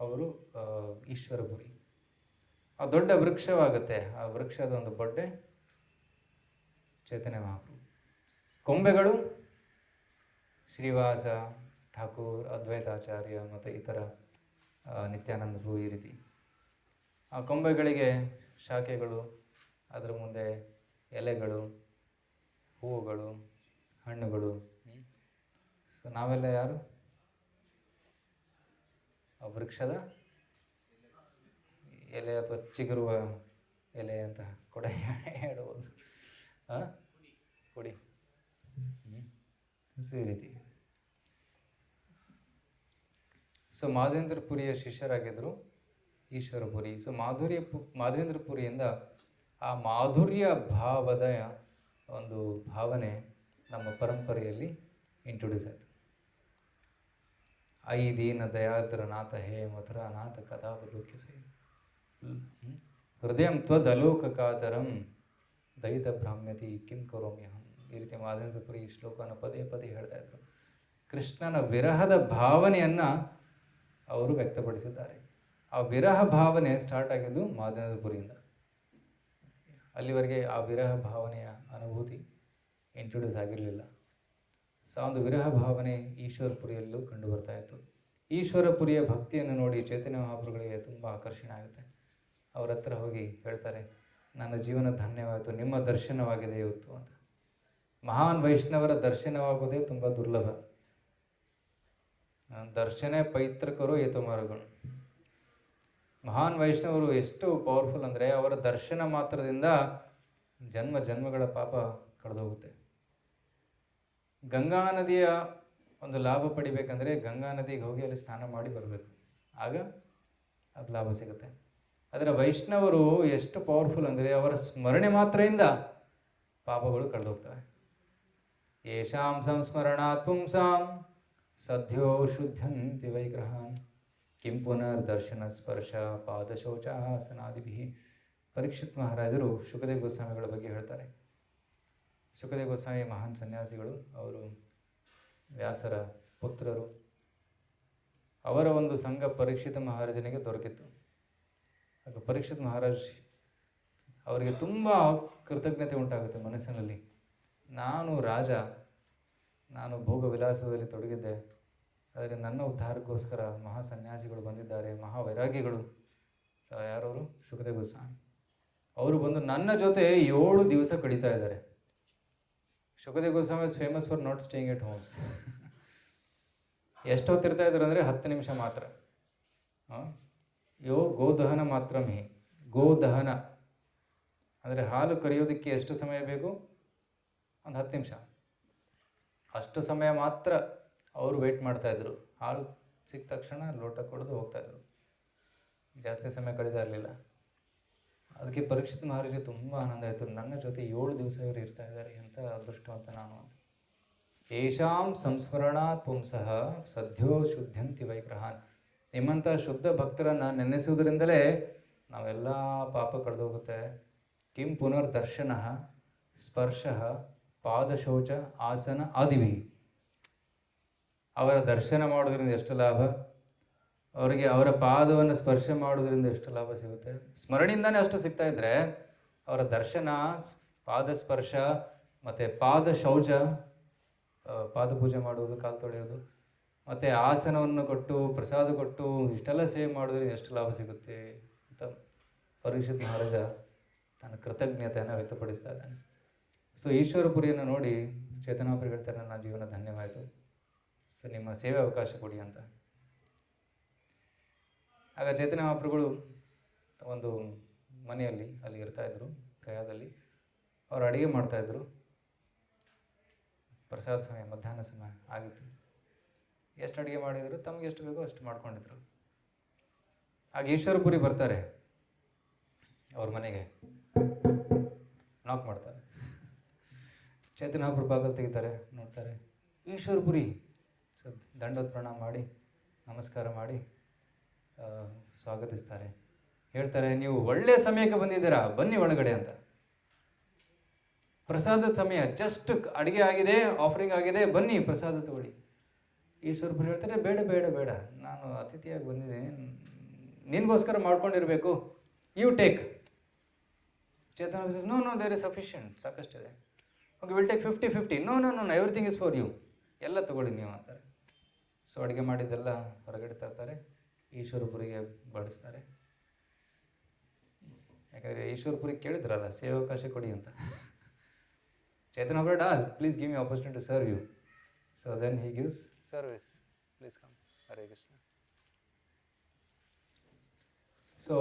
ಅವರು ಈಶ್ವರಪುರಿ. ಆ ದೊಡ್ಡ ವೃಕ್ಷವಾಗುತ್ತೆ. ಆ ವೃಕ್ಷದ ಒಂದು ಬೊಡ್ಡೆ ಚೈತನ್ಯ ಮಹಾಪ್ರಭು. ಕೊಂಬೆಗಳು ಶ್ರೀವಾಸ, ಠಾಕೂರ್, ಅದ್ವೈತಾಚಾರ್ಯ ಮತ್ತು ಇತರ ನಿತ್ಯಾನಂದ ಪ್ರಭು, ಈ ರೀತಿ. ಆ ಕೊಂಬೆಗಳಿಗೆ ಶಾಖೆಗಳು, ಅದರ ಮುಂದೆ ಎಲೆಗಳು, ಹೂವುಗಳು, ಹಣ್ಣುಗಳು. ಸೊ ನಾವೆಲ್ಲ ಯಾರು? ಆ ವೃಕ್ಷದ ಎಲೆ ಅಥವಾ ಚಿಗುರುವ ಎಲೆ ಅಂತ ಕೂಡ ಹೇಳ್ಬೋದು. ಕೊಡಿ. ಈ ರೀತಿ. ಸೊ ಮಾಧವೇಂದ್ರಪುರಿಯ ಶಿಷ್ಯರಾಗಿದ್ದರು ಈಶ್ವರಪುರಿ. ಸೊ ಮಾಧವೇಂದ್ರಪುರಿಯಿಂದ ಆ ಮಾಧುರ್ಯ ಭಾವದ ಒಂದು ಭಾವನೆ ನಮ್ಮ ಪರಂಪರೆಯಲ್ಲಿ ಇಂಟ್ರೊಡ್ಯೂಸ್ ಆಯಿತು. ಐ ದೀನ ದಯಾದ್ರ ನಾಥ ಹೇ ಮಧುರ ನಾಥ ಕಥಾವಲೋಕ್ಯ ಸೈ ಹೃದಯಂ ತ್ವದಲೋಕಕಾತರಂ ದಯಿತ ಭ್ರಾಮ್ಯತಿ ಕಿಂ ಕರೋಮ್ಯಹಂ. ಈ ರೀತಿ ಮಾಧವೇಂದ್ರಪುರಿ ಈ ಶ್ಲೋಕವನ್ನು ಪದೇ ಪದೇ ಹೇಳ್ತಾ ಇದ್ರು. ಕೃಷ್ಣನ ವಿರಹದ ಭಾವನೆಯನ್ನು ಅವರು ವ್ಯಕ್ತಪಡಿಸಿದ್ದಾರೆ. ಆ ವಿರಹ ಭಾವನೆ ಸ್ಟಾರ್ಟ್ ಆಗಿದ್ದು ಮಾಧವೇಂದ್ರಪುರಿಯಿಂದ. ಅಲ್ಲಿವರೆಗೆ ಆ ವಿರಹ ಭಾವನೆಯ ಅನುಭೂತಿ ಇಂಟ್ರೊಡ್ಯೂಸ್ ಆಗಿರಲಿಲ್ಲ. ಸೊ ಒಂದು ವಿರಹ ಭಾವನೆ ಈಶ್ವರಪುರಿಯಲ್ಲೂ ಕಂಡು ಬರ್ತಾ ಇತ್ತು. ಈಶ್ವರಪುರಿಯ ಭಕ್ತಿಯನ್ನು ನೋಡಿ ಚೈತನ್ಯ ಮಹಾಪ್ರಭುಗಳಿಗೆ ತುಂಬ ಆಕರ್ಷಣೆ ಆಗುತ್ತೆ. ಅವರ ಹತ್ರ ಹೋಗಿ ಹೇಳ್ತಾರೆ, ನನ್ನ ಜೀವನ ಧನ್ಯವಾಯಿತು, ನಿಮ್ಮ ದರ್ಶನವಾಗಿದೆ ಇವತ್ತು ಅಂತ. ಮಹಾನ್ ವೈಷ್ಣವರ ದರ್ಶನವಾಗುವುದೇ ತುಂಬ ದುರ್ಲಭ. ದರ್ಶನೇ ಪೈತೃಕರು ಏತುಮಾರುಗಳು. ಮಹಾನ್ ವೈಷ್ಣವರು ಎಷ್ಟು ಪವರ್ಫುಲ್ ಅಂದರೆ ಅವರ ದರ್ಶನ ಮಾತ್ರದಿಂದ ಜನ್ಮ ಜನ್ಮಗಳ ಪಾಪ ಕಳೆದೋಗುತ್ತೆ. ಗಂಗಾ ನದಿಯ ಒಂದು ಲಾಭ ಪಡಿಬೇಕಂದ್ರೆ ಗಂಗಾ ನದಿಗೆ ಹೋಗಿ ಅಲ್ಲಿ ಸ್ನಾನ ಮಾಡಿ ಬರಬೇಕು, ಆಗ ಅದು ಲಾಭ ಸಿಗುತ್ತೆ. ಆದರೆ ವೈಷ್ಣವರು ಎಷ್ಟು ಪವರ್ಫುಲ್ ಅಂದರೆ ಅವರ ಸ್ಮರಣೆ ಮಾತ್ರದಿಂದ ಪಾಪಗಳು ಕಳೆದೋಗ್ತವೆ. ಯೇಷಾಂ ಸಂಸ್ಮರಣಾತ್ ಪುಂಸಾಂ ಸದ್ಯೋ ಶುದ್ಧಂತಿ ವೈಗ್ರಹಾನ್ ಕಿಂ ಪುನರ್ದರ್ಶನ ಸ್ಪರ್ಶ ಪಾದಶೌಚಾಸನಾದಿಭಿ. ಪರೀಕ್ಷಿತ್ ಮಹಾರಾಜರು ಶುಕದೇವ ಗೋಸ್ವಾಮಿಗಳ ಬಗ್ಗೆ ಹೇಳ್ತಾರೆ. ಶುಕದೇವ ಗೋಸ್ವಾಮಿ ಮಹಾನ್ ಸನ್ಯಾಸಿಗಳು, ಅವರು ವ್ಯಾಸರ ಪುತ್ರರು. ಅವರ ಒಂದು ಸಂಘ ಪರೀಕ್ಷಿತ ಮಹಾರಾಜನಿಗೆ ದೊರಕಿತ್ತು. ಆಗ ಪರೀಕ್ಷಿತ್ ಮಹಾರಾಜ್ ಅವರಿಗೆ ತುಂಬ ಕೃತಜ್ಞತೆ ಉಂಟಾಗುತ್ತೆ ಮನಸ್ಸಿನಲ್ಲಿ. ನಾನು ರಾಜ, ನಾನು ಭೋಗ ವಿಲಾಸದಲ್ಲಿ ತೊಡಗಿದ್ದೆ, ಆದರೆ ನನ್ನ ಉದ್ಧಾರಕ್ಕೋಸ್ಕರ ಮಹಾ ಸನ್ಯಾಸಿಗಳು ಬಂದಿದ್ದಾರೆ, ಮಹಾವೈರಾಗ್ಯಗಳು. ಯಾರವರು? ಶುಕದೇವ ಗೋಸ್ವಾಮಿ. ಅವರು ಬಂದು ನನ್ನ ಜೊತೆ 7 ದಿವಸ ಕಳೀತಾ ಇದ್ದಾರೆ. Shukadeva Goswami is famous for not staying at homes. ಎಷ್ಟು ಹೊತ್ತಿರ್ತಾ ಇದ್ದಾರೆ ಅಂದರೆ 10 ನಿಮಿಷ ಮಾತ್ರ. ಯೋ ಗೋದಹನ ಮಾತ್ರ ಮೇ. ಗೋದಹನ ಅಂದರೆ ಹಾಲು ಕರೆಯೋದಕ್ಕೆ ಎಷ್ಟು ಸಮಯ ಬೇಕು? ಒಂದು 10 ನಿಮಿಷ. ಅಷ್ಟು ಸಮಯ ಮಾತ್ರ ಅವರು ವೆಯ್ಟ್ ಮಾಡ್ತಾಯಿದ್ರು. ಹಾಲು ಸಿಕ್ಕ ತಕ್ಷಣ ಲೋಟ ಕೊಡೋದು ಹೋಗ್ತಾಯಿದ್ರು. ಜಾಸ್ತಿ ಸಮಯ ಕಳೀತಾ ಇರಲಿಲ್ಲ. ಅದಕ್ಕೆ ಪರೀಕ್ಷಿತ್ ಮಹಾರಾಜರಿಗೆ ತುಂಬ ಆನಂದ ಆಯಿತು. ನನ್ನ ಜೊತೆ 7 ದಿವಸ ಇವರು ಇರ್ತಾ ಇದ್ದಾರೆ, ಎಂಥ ಅದೃಷ್ಟವಂತ ನಾನು ಅಂತ. ಯೇಷಾಂ ಸಂಸ್ಮರಣಾತ್ ಪುಂಸಃ ಸದ್ಯೋ ಶುದ್ಧಂತಿ ವೈಗ್ರಹಾನ್. ನಿಮ್ಮಂಥ ಶುದ್ಧ ಭಕ್ತರನ್ನು ನೆನೆಸುವುದರಿಂದಲೇ ನಾವೆಲ್ಲ ಪಾಪ ಕಳೆದೋಗುತ್ತೆ. ಕಿಂ ಪುನರ್ದರ್ಶನ ಸ್ಪರ್ಶ ಪಾದಶೌಚ ಆಸನ ಆದಿವಿ. ಅವರ ದರ್ಶನ ಮಾಡೋದ್ರಿಂದ ಎಷ್ಟು ಲಾಭ, ಅವರಿಗೆ ಅವರ ಪಾದವನ್ನು ಸ್ಪರ್ಶ ಮಾಡೋದ್ರಿಂದ ಎಷ್ಟು ಲಾಭ ಸಿಗುತ್ತೆ. ಸ್ಮರಣೆಯಿಂದನೇ ಅಷ್ಟು ಸಿಗ್ತಾ ಇದ್ದರೆ ಅವರ ದರ್ಶನ, ಪಾದ ಸ್ಪರ್ಶ ಮತ್ತು ಪಾದ ಶೌಚ, ಪಾದ ಪೂಜೆ ಮಾಡುವುದು, ಕಾಲು ತೊಳೆಯೋದು, ಮತ್ತು ಆಸನವನ್ನು ಕೊಟ್ಟು ಪ್ರಸಾದ ಕೊಟ್ಟು ಇಷ್ಟೆಲ್ಲ ಸೇವೆ ಮಾಡೋದ್ರಿಂದ ಎಷ್ಟು ಲಾಭ ಸಿಗುತ್ತೆ ಅಂತ ಪರೀಕ್ಷಿತ್ ಮಹಾರಾಜ ತನ್ನ ಕೃತಜ್ಞತೆಯನ್ನು ವ್ಯಕ್ತಪಡಿಸ್ತಾ ಇದ್ದಾನೆ. ಸೊ ಈಶ್ವರಪುರಿಯನ್ನು ನೋಡಿ ಚೈತನ್ಯ ಮಹಾಪ್ರಭು ಹೇಳ್ತಾರೆ, ನನ್ನ ಜೀವನ ಧನ್ಯವಾಯಿತು, ಸೊ ನಿಮ್ಮ ಸೇವೆ ಅವಕಾಶ ಕೊಡಿ ಅಂತ. ಆಗ ಚೈತನ್ಯ ಮಹಾಪ್ರಭುಗಳು ಒಂದು ಮನೆಯಲ್ಲಿ ಅಲ್ಲಿ ಇರ್ತಾಯಿದ್ರು, ಗಯಾದಲ್ಲಿ. ಅವರು ಅಡುಗೆ ಮಾಡ್ತಾಯಿದ್ರು. ಪ್ರಸಾದ ಸಮಯ, ಮಧ್ಯಾಹ್ನ ಸಮಯ ಆಗಿತ್ತು. ಎಷ್ಟು ಅಡುಗೆ ಮಾಡಿದರು, ತಮಗೆ ಎಷ್ಟು ಬೇಕೋ ಅಷ್ಟು ಮಾಡ್ಕೊಂಡಿದ್ರು. ಆಗ ಈಶ್ವರಪುರಿ ಬರ್ತಾರೆ, ಅವ್ರ ಮನೆಗೆ ನಾಕ್ ಮಾಡ್ತಾರೆ. ಚೈತನ್ಯ ಮಹಾಪ್ರಭು ಬಾಗಿಲು ತೆಗಿತಾರೆ, ನೋಡ್ತಾರೆ ಈಶ್ವರಪುರಿ. ಸೊ ದಂಡೋತ್ ಪ್ರಣಾಮ ಮಾಡಿ ನಮಸ್ಕಾರ ಮಾಡಿ ಸ್ವಾಗತಿಸ್ತಾರೆ. ಹೇಳ್ತಾರೆ, ನೀವು ಒಳ್ಳೆಯ ಸಮಯಕ್ಕೆ ಬಂದಿದ್ದೀರಾ, ಬನ್ನಿ ಒಳಗಡೆ ಅಂತ. ಪ್ರಸಾದದ ಸಮಯ, ಜಸ್ಟ್ ಅಡುಗೆ ಆಗಿದೆ, ಆಫರಿಂಗ್ ಆಗಿದೆ, ಬನ್ನಿ ಪ್ರಸಾದ ತಗೊಳ್ಳಿ. ಈಶ್ವರಪುರಿ ಹೇಳ್ತಾರೆ, ಬೇಡ ಬೇಡ ಬೇಡ, ನಾನು ಅತಿಥಿಯಾಗಿ ಬಂದಿದ್ದೀನಿ, ನಿನಗೋಸ್ಕರ ಮಾಡ್ಕೊಂಡಿರಬೇಕು, you take. Chaitanya says, no no there is sufficient, ಸಾಕಷ್ಟಿದೆ. Okay, will take 50-50. No no no everything is for you, ಎಲ್ಲ ತಗೊಳ್ಳಿ ನೀವು ಅಂತಾರೆ. ಸೊ ಅಡುಗೆ ಮಾಡಿದ್ದೆಲ್ಲ ಹೊರಗಡೆ ತರ್ತಾರೆ, ಈಶ್ವರಪುರಿಗೆ ಬಡಿಸ್ತಾರೆ. ಯಾಕಂದರೆ ಈಶ್ವರಪುರಿ ಕೇಳಿದ್ರಲ್ಲ ಸೇವಾವಕಾಶ ಕೊಡಿ ಅಂತ. Chaitanya Mahaprabhu, please give me opportunity to serve you. So then he gives service, please come. Hare Krishna. So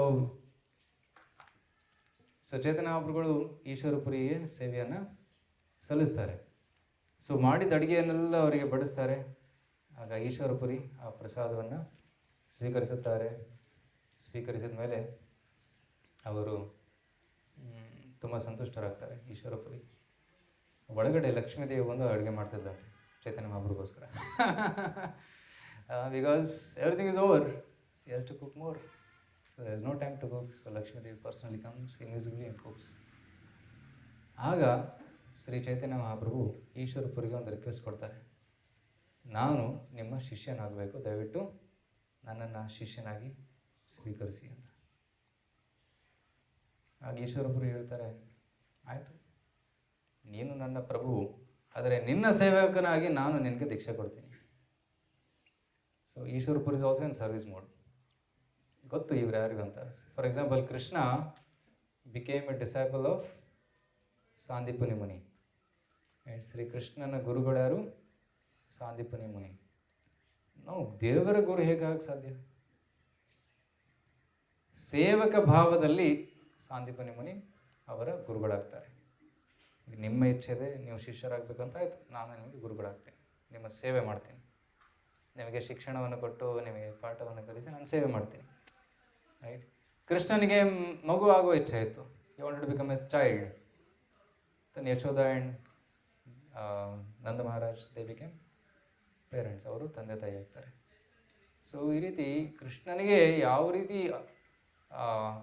so Chaitanya ಮಹಾಪ್ರಭುಗಳು ಈಶ್ವರಪುರಿಗೆ ಸೇವೆಯನ್ನು ಸಲ್ಲಿಸ್ತಾರೆ. ಸೊ ಮಾಡಿದ ಅಡುಗೆಯನ್ನೆಲ್ಲ ಅವರಿಗೆ ಬಡಿಸ್ತಾರೆ. ಆಗ ಈಶ್ವರಪುರಿ ಆ ಪ್ರಸಾದವನ್ನು ಸ್ವೀಕರಿಸುತ್ತಾರೆ. ಸ್ವೀಕರಿಸಿದ ಮೇಲೆ ಅವರು ತುಂಬ ಸಂತುಷ್ಟರಾಗ್ತಾರೆ. ಈಶ್ವರಪುರಿ ಒಳಗಡೆ ಲಕ್ಷ್ಮೀದೇವಿ ಬಂದು ಅಡುಗೆ ಮಾಡ್ತಿದ್ದಾರೆ ಚೈತನ್ಯ ಮಹಾಪ್ರಭುಗೋಸ್ಕರ. Because everything is over, she has to cook more. So there is no time to cook. So Lakshmidevi personally comes invisibly and cooks. ಆಗ ಶ್ರೀ ಚೈತನ್ಯ ಮಹಾಪ್ರಭು ಈಶ್ವರಪುರಿಗೆ ಒಂದು ರಿಕ್ವೆಸ್ಟ್ ಕೊಡ್ತಾರೆ, ನಾನು ನಿಮ್ಮ ಶಿಷ್ಯನಾಗಬೇಕು, ದಯವಿಟ್ಟು ನನ್ನನ್ನು ಶಿಷ್ಯನಾಗಿ ಸ್ವೀಕರಿಸಿ ಅಂತ. ಆಗ ಈಶ್ವರಪುರಿ ಹೇಳ್ತಾರೆ, ಆಯಿತು, ನೀನು ನನ್ನ ಪ್ರಭು, ಆದರೆ ನಿನ್ನ ಸೇವಕನಾಗಿ ನಾನು ನಿನಗೆ ದೀಕ್ಷೆ ಕೊಡ್ತೀನಿ. So Ishwarapuri is also in service mode. ಗೊತ್ತು ಇವ್ರು ಯಾರಿಗೂ ಅಂತ. For example, Krishna became a disciple of Sandipani Muni. ಶ್ರೀಕೃಷ್ಣನ ಗುರುಗಳು ಯಾರು? ಸಾಂದೀಪನಿ ಮುನಿ. ನಾವು ದೇವರ ಗುರು ಹೇಗಾಗಕ್ಕೆ ಸಾಧ್ಯ? ಸೇವಕ ಭಾವದಲ್ಲಿ ಸಾಂದೀಪನಿ ಮುನಿ ಅವರ ಗುರುಗಳಾಗ್ತಾರೆ. ನಿಮ್ಮ ಇಚ್ಛೆ ಇದೆ, ನೀವು ಶಿಷ್ಯರಾಗಬೇಕಂತ ಆಯಿತು, ನಾನು ನಿಮಗೆ ಗುರುಗಳಾಗ್ತೇನೆ, ನಿಮ್ಮ ಸೇವೆ ಮಾಡ್ತೀನಿ, ನಿಮಗೆ ಶಿಕ್ಷಣವನ್ನು ಕೊಟ್ಟು ನಿಮಗೆ ಪಾಠವನ್ನು ಕಲಿಸಿ ನಾನು ಸೇವೆ ಮಾಡ್ತೀನಿ. ರೈಟ್. ಕೃಷ್ಣನಿಗೆ ಮಗು ಆಗುವ ಇಚ್ಛೆ ಇತ್ತು. You wanted to become a child. ತನ್ನ Yashoda and Nanda Maharaj they became parents. ಅವರು ತಂದೆ ತಾಯಿ ಆಗ್ತಾರೆ. ಸೊ ಈ ರೀತಿ ಕೃಷ್ಣನಿಗೆ ಯಾವ ರೀತಿ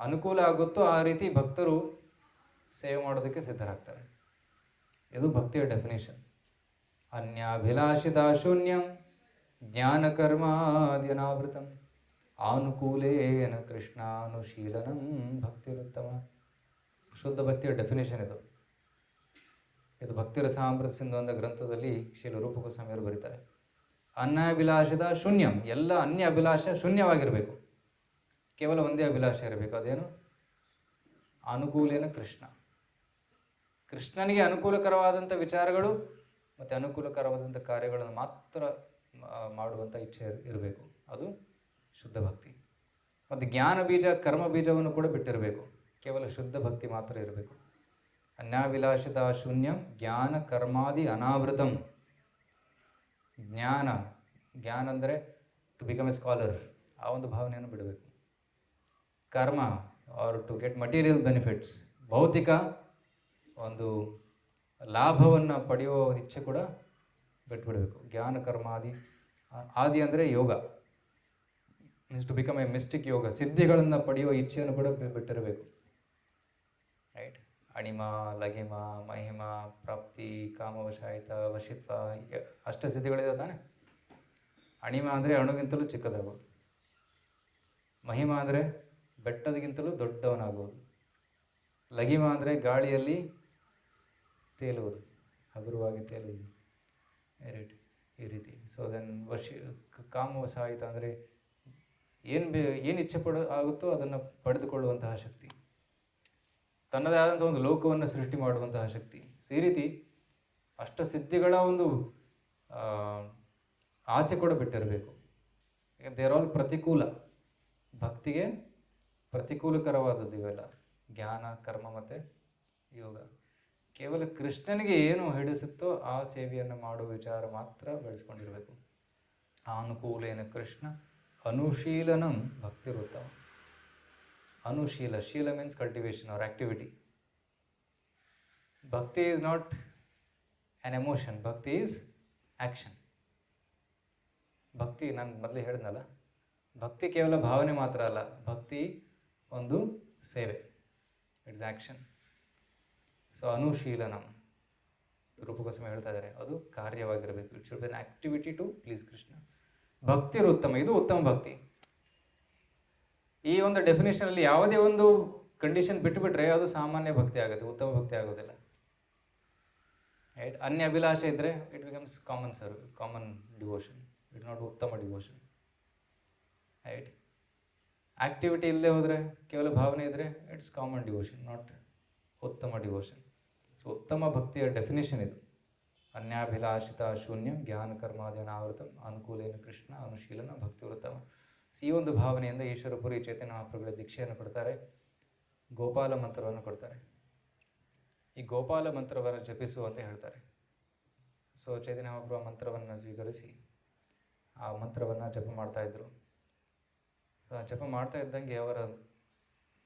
ಅನುಕೂಲ ಆಗುತ್ತೋ ಆ ರೀತಿ ಭಕ್ತರು ಸೇವೆ ಮಾಡೋದಕ್ಕೆ ಸಿದ್ಧರಾಗ್ತಾರೆ. ಇದು ಭಕ್ತಿಯ ಡೆಫಿನೇಷನ್. ಅನ್ಯಾಭಿಲಾಷಿತ ಶೂನ್ಯಂ ಜ್ಞಾನಕರ್ಮಾದ್ಯನಾವೃತಂ ಆನುಕೂಲೇನ ಕೃಷ್ಣಾನುಶೀಲನಂ ಭಕ್ತಿರುತ್ತಮ. ಶುದ್ಧ ಭಕ್ತಿಯ ಡೆಫಿನೇಷನ್ ಇದು. ಇದು ಭಕ್ತಿ ರಸಾಮೃತ ಸಿಂಧು ಅಂತ ಗ್ರಂಥದಲ್ಲಿ ಶ್ರೀಲ ರೂಪ ಗೋಸ್ವಾಮಿಯವರು ಬರೀತಾರೆ. ಅನ್ಯಾಭಿಲಾಷದ ಶೂನ್ಯಂ, ಎಲ್ಲ ಅನ್ಯ ಅಭಿಲಾಷ ಶೂನ್ಯವಾಗಿರಬೇಕು, ಕೇವಲ ಒಂದೇ ಅಭಿಲಾಷ ಇರಬೇಕು. ಅದೇನು? ಅನುಕೂಲೇನ ಕೃಷ್ಣ. ಕೃಷ್ಣನಿಗೆ ಅನುಕೂಲಕರವಾದಂಥ ವಿಚಾರಗಳು ಮತ್ತು ಅನುಕೂಲಕರವಾದಂಥ ಕಾರ್ಯಗಳನ್ನು ಮಾತ್ರ ಮಾಡುವಂಥ ಇಚ್ಛೆ ಇರಬೇಕು. ಅದು ಶುದ್ಧ ಭಕ್ತಿ. ಮತ್ತು ಜ್ಞಾನ ಬೀಜ ಕರ್ಮ ಬೀಜವನ್ನು ಕೂಡ ಬಿಟ್ಟಿರಬೇಕು. ಕೇವಲ ಶುದ್ಧ ಭಕ್ತಿ ಮಾತ್ರ ಇರಬೇಕು. ಅನ್ಯಾಭಿಲಾಷಿತ ಶೂನ್ಯಂ ಜ್ಞಾನ ಕರ್ಮಾದಿ ಅನಾವೃತಂ. ಜ್ಞಾನ ಅಂದರೆ ಟು ಬಿಕಮ್ ಎ ಸ್ಕಾಲರ್, ಆ ಒಂದು ಭಾವನೆಯನ್ನು ಬಿಡಬೇಕು. Karma are to get material benefits, ಭೌತಿಕ ಒಂದು ಲಾಭವನ್ನು ಪಡೆಯುವ ಇಚ್ಛೆ ಕೂಡ ಬಿಟ್ಬಿಡಬೇಕು. ಜ್ಞಾನ ಕರ್ಮಾದಿ ಆದಿ ಅಂದರೆ ಯೋಗ, means to become a mystic yoga, ಸಿದ್ಧಿಗಳನ್ನು ಪಡೆಯುವ ಇಚ್ಛೆಯನ್ನು ಕೂಡ ಬಿಟ್ಟಿರಬೇಕು. ರೈಟ್. ಅಣಿಮ, ಲಘಿಮ, ಮಹಿಮ, ಪ್ರಾಪ್ತಿ, ಕಾಮವಶಾಯಿತ, ವಶಿತ್ವ, ಅಷ್ಟ ಸಿದ್ಧಿಗಳಿದೆ ತಾನೆ. ಅಣಿಮ ಅಂದರೆ ಅಣುಗಿಂತಲೂ ಚಿಕ್ಕದಾಗೋದು. ಮಹಿಮ ಅಂದರೆ ಬೆಟ್ಟದಗಿಂತಲೂ ದೊಡ್ಡವನಾಗುವುದು. ಲಘಿಮ ಅಂದರೆ ಗಾಳಿಯಲ್ಲಿ ತೇಲುವುದು, ಹಗುರವಾಗಿ ತೇಲುವುದು. ಈ ರೀತಿ. ಸೊ ದೆನ್ ಕಾಮವಶಾಯಿತ ಅಂದರೆ ಏನು ಇಚ್ಛೆ ಆಗುತ್ತೋ ಅದನ್ನು ಪಡೆದುಕೊಳ್ಳುವಂತಹ ಶಕ್ತಿ, ತನ್ನದೇ ಆದಂಥ ಒಂದು ಲೋಕವನ್ನು ಸೃಷ್ಟಿ ಮಾಡುವಂತಹ ಶಕ್ತಿ. ಈ ರೀತಿ ಅಷ್ಟಸಿದ್ಧಿಗಳ ಒಂದು ಆಸೆ ಕೂಡ ಬಿಟ್ಟಿರಬೇಕು. ದೇರ್ ಆಲ್ ಪ್ರತಿಕೂಲ. ಭಕ್ತಿಗೆ ಪ್ರತಿಕೂಲಕರವಾದದ್ದು ಇವೆಲ್ಲ, ಜ್ಞಾನ, ಕರ್ಮ ಮತ್ತು ಯೋಗ. ಕೇವಲ ಕೃಷ್ಣನಿಗೆ ಏನು ಹಿಡಿಸುತ್ತೋ ಆ ಸೇವೆಯನ್ನು ಮಾಡುವ ವಿಚಾರ ಮಾತ್ರ ಬೆಳೆಸ್ಕೊಂಡಿರಬೇಕು. ಅನುಕೂಲೇನ ಕೃಷ್ಣ ಅನುಶೀಲನಂ ಭಕ್ತಿರುತ್ತಮ. ಅನುಶೀಲ, ಶೀಲ ಮೀನ್ಸ್ ಕಲ್ಟಿವೇಶನ್ ಆರ್ ಆಕ್ಟಿವಿಟಿ. ಭಕ್ತಿ ಈಸ್ ನಾಟ್ ಆ್ಯನ್ ಎಮೋಷನ್, ಭಕ್ತಿ ಈಸ್ ಆ್ಯಕ್ಷನ್. ಭಕ್ತಿ, ನಾನು ಮೊದಲೇ ಹೇಳಿದ್ನಲ್ಲ, ಭಕ್ತಿ ಕೇವಲ ಭಾವನೆ ಮಾತ್ರ ಅಲ್ಲ, ಭಕ್ತಿ ಒಂದು ಸೇವೆ, ಇಟ್ಸ್ ಆ್ಯಕ್ಷನ್. ಸೊ ಅನುಶೀಲನಂ, ರೂಪಗೋಸ್ವಾಮಿ ಹೇಳ್ತಾ ಇದ್ದಾರೆ, ಅದು ಕಾರ್ಯವಾಗಿರಬೇಕು. It should be an activity to please Krishna. ಭಕ್ತಿರುತ್ತಮ, ಇದು ಉತ್ತಮ ಭಕ್ತಿ. ಈ ಒಂದು ಡೆಫಿನೇಷನಲ್ಲಿ ಯಾವುದೇ ಒಂದು ಕಂಡೀಷನ್ ಬಿಟ್ಟುಬಿಟ್ರೆ ಅದು ಸಾಮಾನ್ಯ ಭಕ್ತಿ ಆಗುತ್ತೆ, ಉತ್ತಮ ಭಕ್ತಿ ಆಗೋದಿಲ್ಲ. ರೈಟ್. ಅನ್ಯ ಅಭಿಲಾಷೆ ಇದ್ದರೆ it becomes common devotion, it not ಉತ್ತಮ ಡಿವೋಷನ್. ರೈಟ್. ಆಕ್ಟಿವಿಟಿ ಇಲ್ಲದೆ ಹೋದರೆ, ಕೇವಲ ಭಾವನೆ ಇದ್ದರೆ ಇಟ್ಸ್ ಕಾಮನ್ ಡಿವೋಷನ್, ನಾಟ್ ಉತ್ತಮ ಡಿವೋಷನ್. ಸೊ ಉತ್ತಮ ಭಕ್ತಿಯ ಡೆಫಿನೇಷನ್ ಇದು. ಅನ್ಯಾಭಿಲಾಷಿತ ಶೂನ್ಯಂ ಜ್ಞಾನ ಕರ್ಮಾದಿ ಅನಾವೃತಂ ಅನುಕೂಲೇನ ಕೃಷ್ಣ ಅನುಶೀಲನ ಭಕ್ತಿವೃತ್ತಮ. ಈ ಒಂದು ಭಾವನೆಯಿಂದ ಈಶ್ವರಪುರಿ ಚೈತನ್ಯ ಮಹಾಪ್ರಭುಗಳ ದೀಕ್ಷೆಯನ್ನು ಕೊಡ್ತಾರೆ. ಗೋಪಾಲ ಮಂತ್ರವನ್ನು ಕೊಡ್ತಾರೆ. ಈ ಗೋಪಾಲ ಮಂತ್ರವನ್ನು ಜಪಿಸು ಅಂತ ಹೇಳ್ತಾರೆ. ಸೊ ಚೈತನ್ಯ ಮಹಾಪ್ರಭು ಆ ಮಂತ್ರವನ್ನು ಸ್ವೀಕರಿಸಿ ಆ ಮಂತ್ರವನ್ನು ಜಪ ಮಾಡ್ತಾಯಿದ್ರು. ಜಪ ಮಾಡ್ತಾ ಇದ್ದಂಗೆ ಅವರ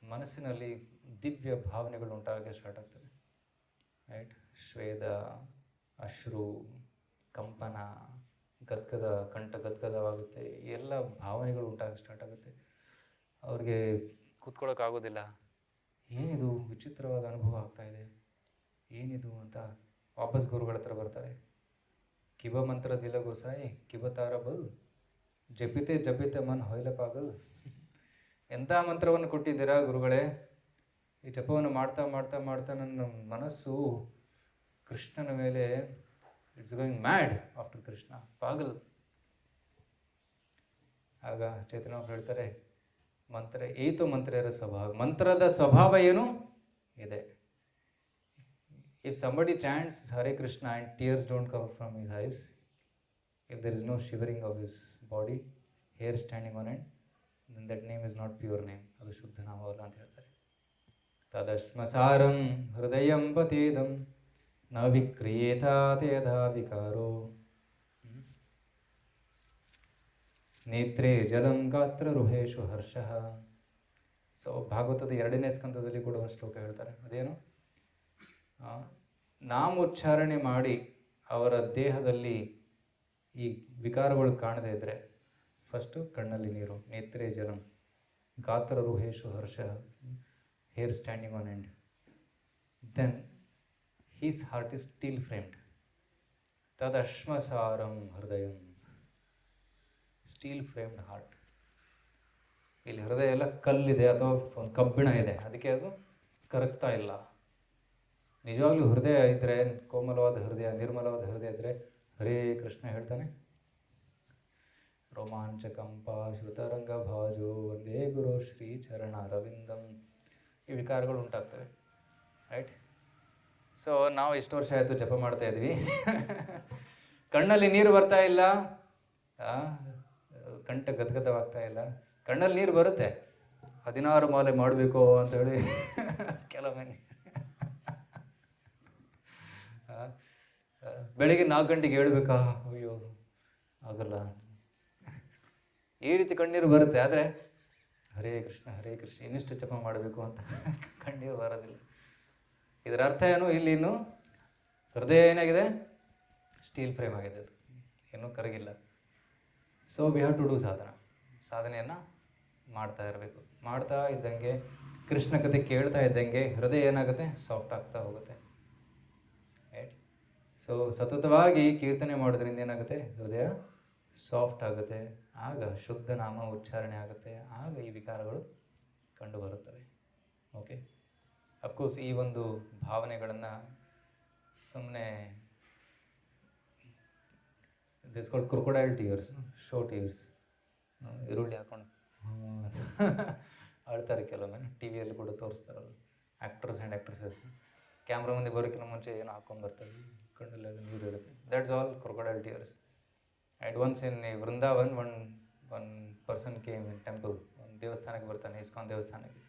ಮನಸ್ಸಿನಲ್ಲಿ ದಿವ್ಯ ಭಾವನೆಗಳು ಉಂಟಾಗಕ್ಕೆ ಸ್ಟಾರ್ಟ್ ಆಗ್ತದೆ. ರೈಟ್, ಶ್ವೇದ, ಅಶ್ರು, ಕಂಪನ, ಗದ್ಗದ, ಕಂಠ ಗದ್ಗದವಾಗುತ್ತೆ. ಎಲ್ಲ ಭಾವನೆಗಳು ಉಂಟಾಗಕ್ಕೆ ಸ್ಟಾರ್ಟ್ ಆಗುತ್ತೆ. ಅವ್ರಿಗೆ ಕೂತ್ಕೊಳ್ಳೋಕ್ಕಾಗೋದಿಲ್ಲ. ಏನಿದು ವಿಚಿತ್ರವಾದ ಅನುಭವ ಆಗ್ತಾಯಿದೆ, ಏನಿದು ಅಂತ ವಾಪಸ್ ಗುರುಗಳ ಹತ್ರ ಬರ್ತಾರೆ. ಕಿವ ಮಂತ್ರ ದಿಲ ಗೋಸಾಯಿ ಕಿವ ತಾರ ಬಲ್ ಜಪಿತೆ ಜಪಿತೆ ಮನ್ ಹೊಯ್ಲ ಪಾಗಲ್. ಎಂಥ ಮಂತ್ರವನ್ನು ಕೊಟ್ಟಿದ್ದೀರಾ ಗುರುಗಳೇ, ಈ ಜಪವನ್ನು ಮಾಡ್ತಾ ಮಾಡ್ತಾ ಮಾಡ್ತಾ ನನ್ನ ಮನಸ್ಸು ಕೃಷ್ಣನ ಮೇಲೆ it's going mad after Krishna, ಪಾಗಲ್. ಆಗ ಚೈತನ್ಯ ಹೇಳ್ತಾರೆ, ಮಂತ್ರ ಏತು ಮಂತ್ರದ ಸ್ವಭಾವ, ಮಂತ್ರದ ಸ್ವಭಾವ ಏನು ಇದೆ. If somebody chants Hare Krishna and tears don't come from his eyes, if there is no shivering of his body, hair standing on end, then that name is not pure name. ಅದು ಶುದ್ಧ ನಾಮವಲ್ಲ ಅಂತ ಹೇಳ್ತಾರೆ. ತದಶ್ಮಸಾರಂ ಹೃದಯಂ ಪತೇದಂ ನ ವಿಕ್ರಿಯೇತಾತೇಧಾ ವಿಕಾರೋ ನೇತ್ರೇ ಜಲಂ ಗಾತ್ರ ರುಹೇಶು ಹರ್ಷಃ. ಸೊ ಭಾಗವತದ 2ನೇ ಸ್ಕಂದದಲ್ಲಿ ಕೂಡ ಒಂದು ಶ್ಲೋಕ ಹೇಳ್ತಾರೆ. ಅದೇನು, ನಾಮೋಚ್ಚಾರಣೆ ಮಾಡಿ ಅವರ ದೇಹದಲ್ಲಿ ಈ ವಿಕಾರಗಳು ಕಾಣದೇ ಇದ್ದರೆ, ಫಸ್ಟು ಕಣ್ಣಲ್ಲಿ ನೀರು, ನೇತ್ರೇ ಜಲಂ, ಗಾತ್ರ ರುಹೇಶು ಹರ್ಷ, hair standing on end, then his heart is steel framed. ತದಶ್ಮಸಾರಂ ಹೃದಯಂ, ಸ್ಟೀಲ್ ಫ್ರೇಮ್ಡ್ ಹಾರ್ಟ್. ಇಲ್ಲಿ ಹೃದಯ ಎಲ್ಲ ಕಲ್ಲಿದೆ ಅಥವಾ ಒಂದು ಕಬ್ಬಿಣ ಇದೆ, ಅದಕ್ಕೆ ಅದು ಕರಗ್ತಾ ಇಲ್ಲ. ನಿಜವಾಗ್ಲೂ ಹೃದಯ ಇದ್ದರೆ, ಕೋಮಲವಾದ ಹೃದಯ, ನಿರ್ಮಲವಾದ ಹೃದಯ ಇದ್ದರೆ ಹರೇ ಕೃಷ್ಣ ಹೇಳ್ತಾನೆ. ರೋಮಾಂಚ ಕಂಪ ಶ್ರುತರಂಗ ಭಾಜೋ ಒಂದೇ ಗುರು ಶ್ರೀ ಚರಣ ಅರವಿಂದಂ. ಈ ವಿಕಾರಗಳು ಉಂಟಾಗ್ತವೆ. ರೈಟ್. ಸೊ ನಾವು ಇಷ್ಟು ವರ್ಷ ಆಯಿತು ಜಪ ಮಾಡ್ತಾ ಇದ್ವಿ, ಕಣ್ಣಲ್ಲಿ ನೀರು ಬರ್ತಾ ಇಲ್ಲ, ಕಂಠ ಗದ್ಗದವಾಗ್ತಾ ಇಲ್ಲ. ಕಣ್ಣಲ್ಲಿ ನೀರು ಬರುತ್ತೆ, 16 ಮಾಲೆ ಮಾಡಬೇಕು ಅಂತ ಹೇಳಿ ಕೆಲವೊಮ್ಮೆ ಬೆಳಿಗ್ಗೆ 4 ಗಂಟೆಗೆ ಹೇಳ್ಬೇಕಾ, ಅಯ್ಯೋ ಆಗಲ್ಲ. ಈ ರೀತಿ ಕಣ್ಣೀರು ಬರುತ್ತೆ. ಆದರೆ ಹರೇ ಕೃಷ್ಣ ಇನ್ನಿಷ್ಟು ಜಪ ಮಾಡಬೇಕು ಅಂತ ಕಣ್ಣೀರು ಬರೋದಿಲ್ಲ. ಇದರ ಅರ್ಥ ಏನು, ಇಲ್ಲಿ ಇನ್ನು ಹೃದಯ ಏನಾಗಿದೆ, ಸ್ಟೀಲ್ ಫ್ರೇಮ್ ಆಗಿದೆ, ಅದು ಇನ್ನೂ ಕರಗಿಲ್ಲ. So we have to do ಸಾಧನೆಯನ್ನು ಮಾಡ್ತಾ ಇರಬೇಕು. ಮಾಡ್ತಾ ಇದ್ದಂಗೆ, ಕೃಷ್ಣ ಕಥೆ ಕೇಳ್ತಾ ಇದ್ದಂಗೆ ಹೃದಯ ಏನಾಗುತ್ತೆ, ಸಾಫ್ಟ್ ಆಗ್ತಾ ಹೋಗುತ್ತೆ. ರೈಟ್. ಸೊ ಸತತವಾಗಿ ಕೀರ್ತನೆ ಮಾಡೋದ್ರಿಂದ ಏನಾಗುತ್ತೆ, ಹೃದಯ ಸಾಫ್ಟ್ ಆಗುತ್ತೆ. ಆಗ ಶುದ್ಧ ನಾಮ ಉಚ್ಚಾರಣೆ ಆಗುತ್ತೆ. ಆಗ ಈ ವಿಕಾರಗಳು ಕಂಡು ಬರುತ್ತವೆ. ಓಕೆ. ಅಫ್ಕೋರ್ಸ್ ಈ ಒಂದು ಭಾವನೆಗಳನ್ನು ಸುಮ್ಮನೆ this called crocodile tears, show tears, ಈರುಳ್ಳಿ ಹಾಕೊಂಡು ಆಡ್ತಾರೆ ಕೆಲವೊಮ್ಮೆ. ಟಿ ವಿಯಲ್ಲಿ ಕೂಡ ತೋರಿಸ್ತಾರಲ್ಲ, ಆ್ಯಕ್ಟರ್ಸ್ ಆ್ಯಂಡ್ ಆ್ಯಕ್ಟ್ರೆಸಸ್ ಕ್ಯಾಮ್ರಾ ಮುಂದೆ ಬರೋಕ್ಕಿಂತ ಮುಂಚೆ ಏನೋ ಹಾಕೊಂಡು ಬರ್ತಾರೆ, ಕಣ್ಣಲ್ಲೆಲ್ಲ ನೀರು ಇರುತ್ತೆ. That's all crocodile tears. And once in Vrindavan one person came in temple. ಒಂದು ದೇವಸ್ಥಾನಕ್ಕೆ ಬರ್ತಾನೆ, ಇಸ್ಕಾನ್ ದೇವಸ್ಥಾನಕ್ಕೆ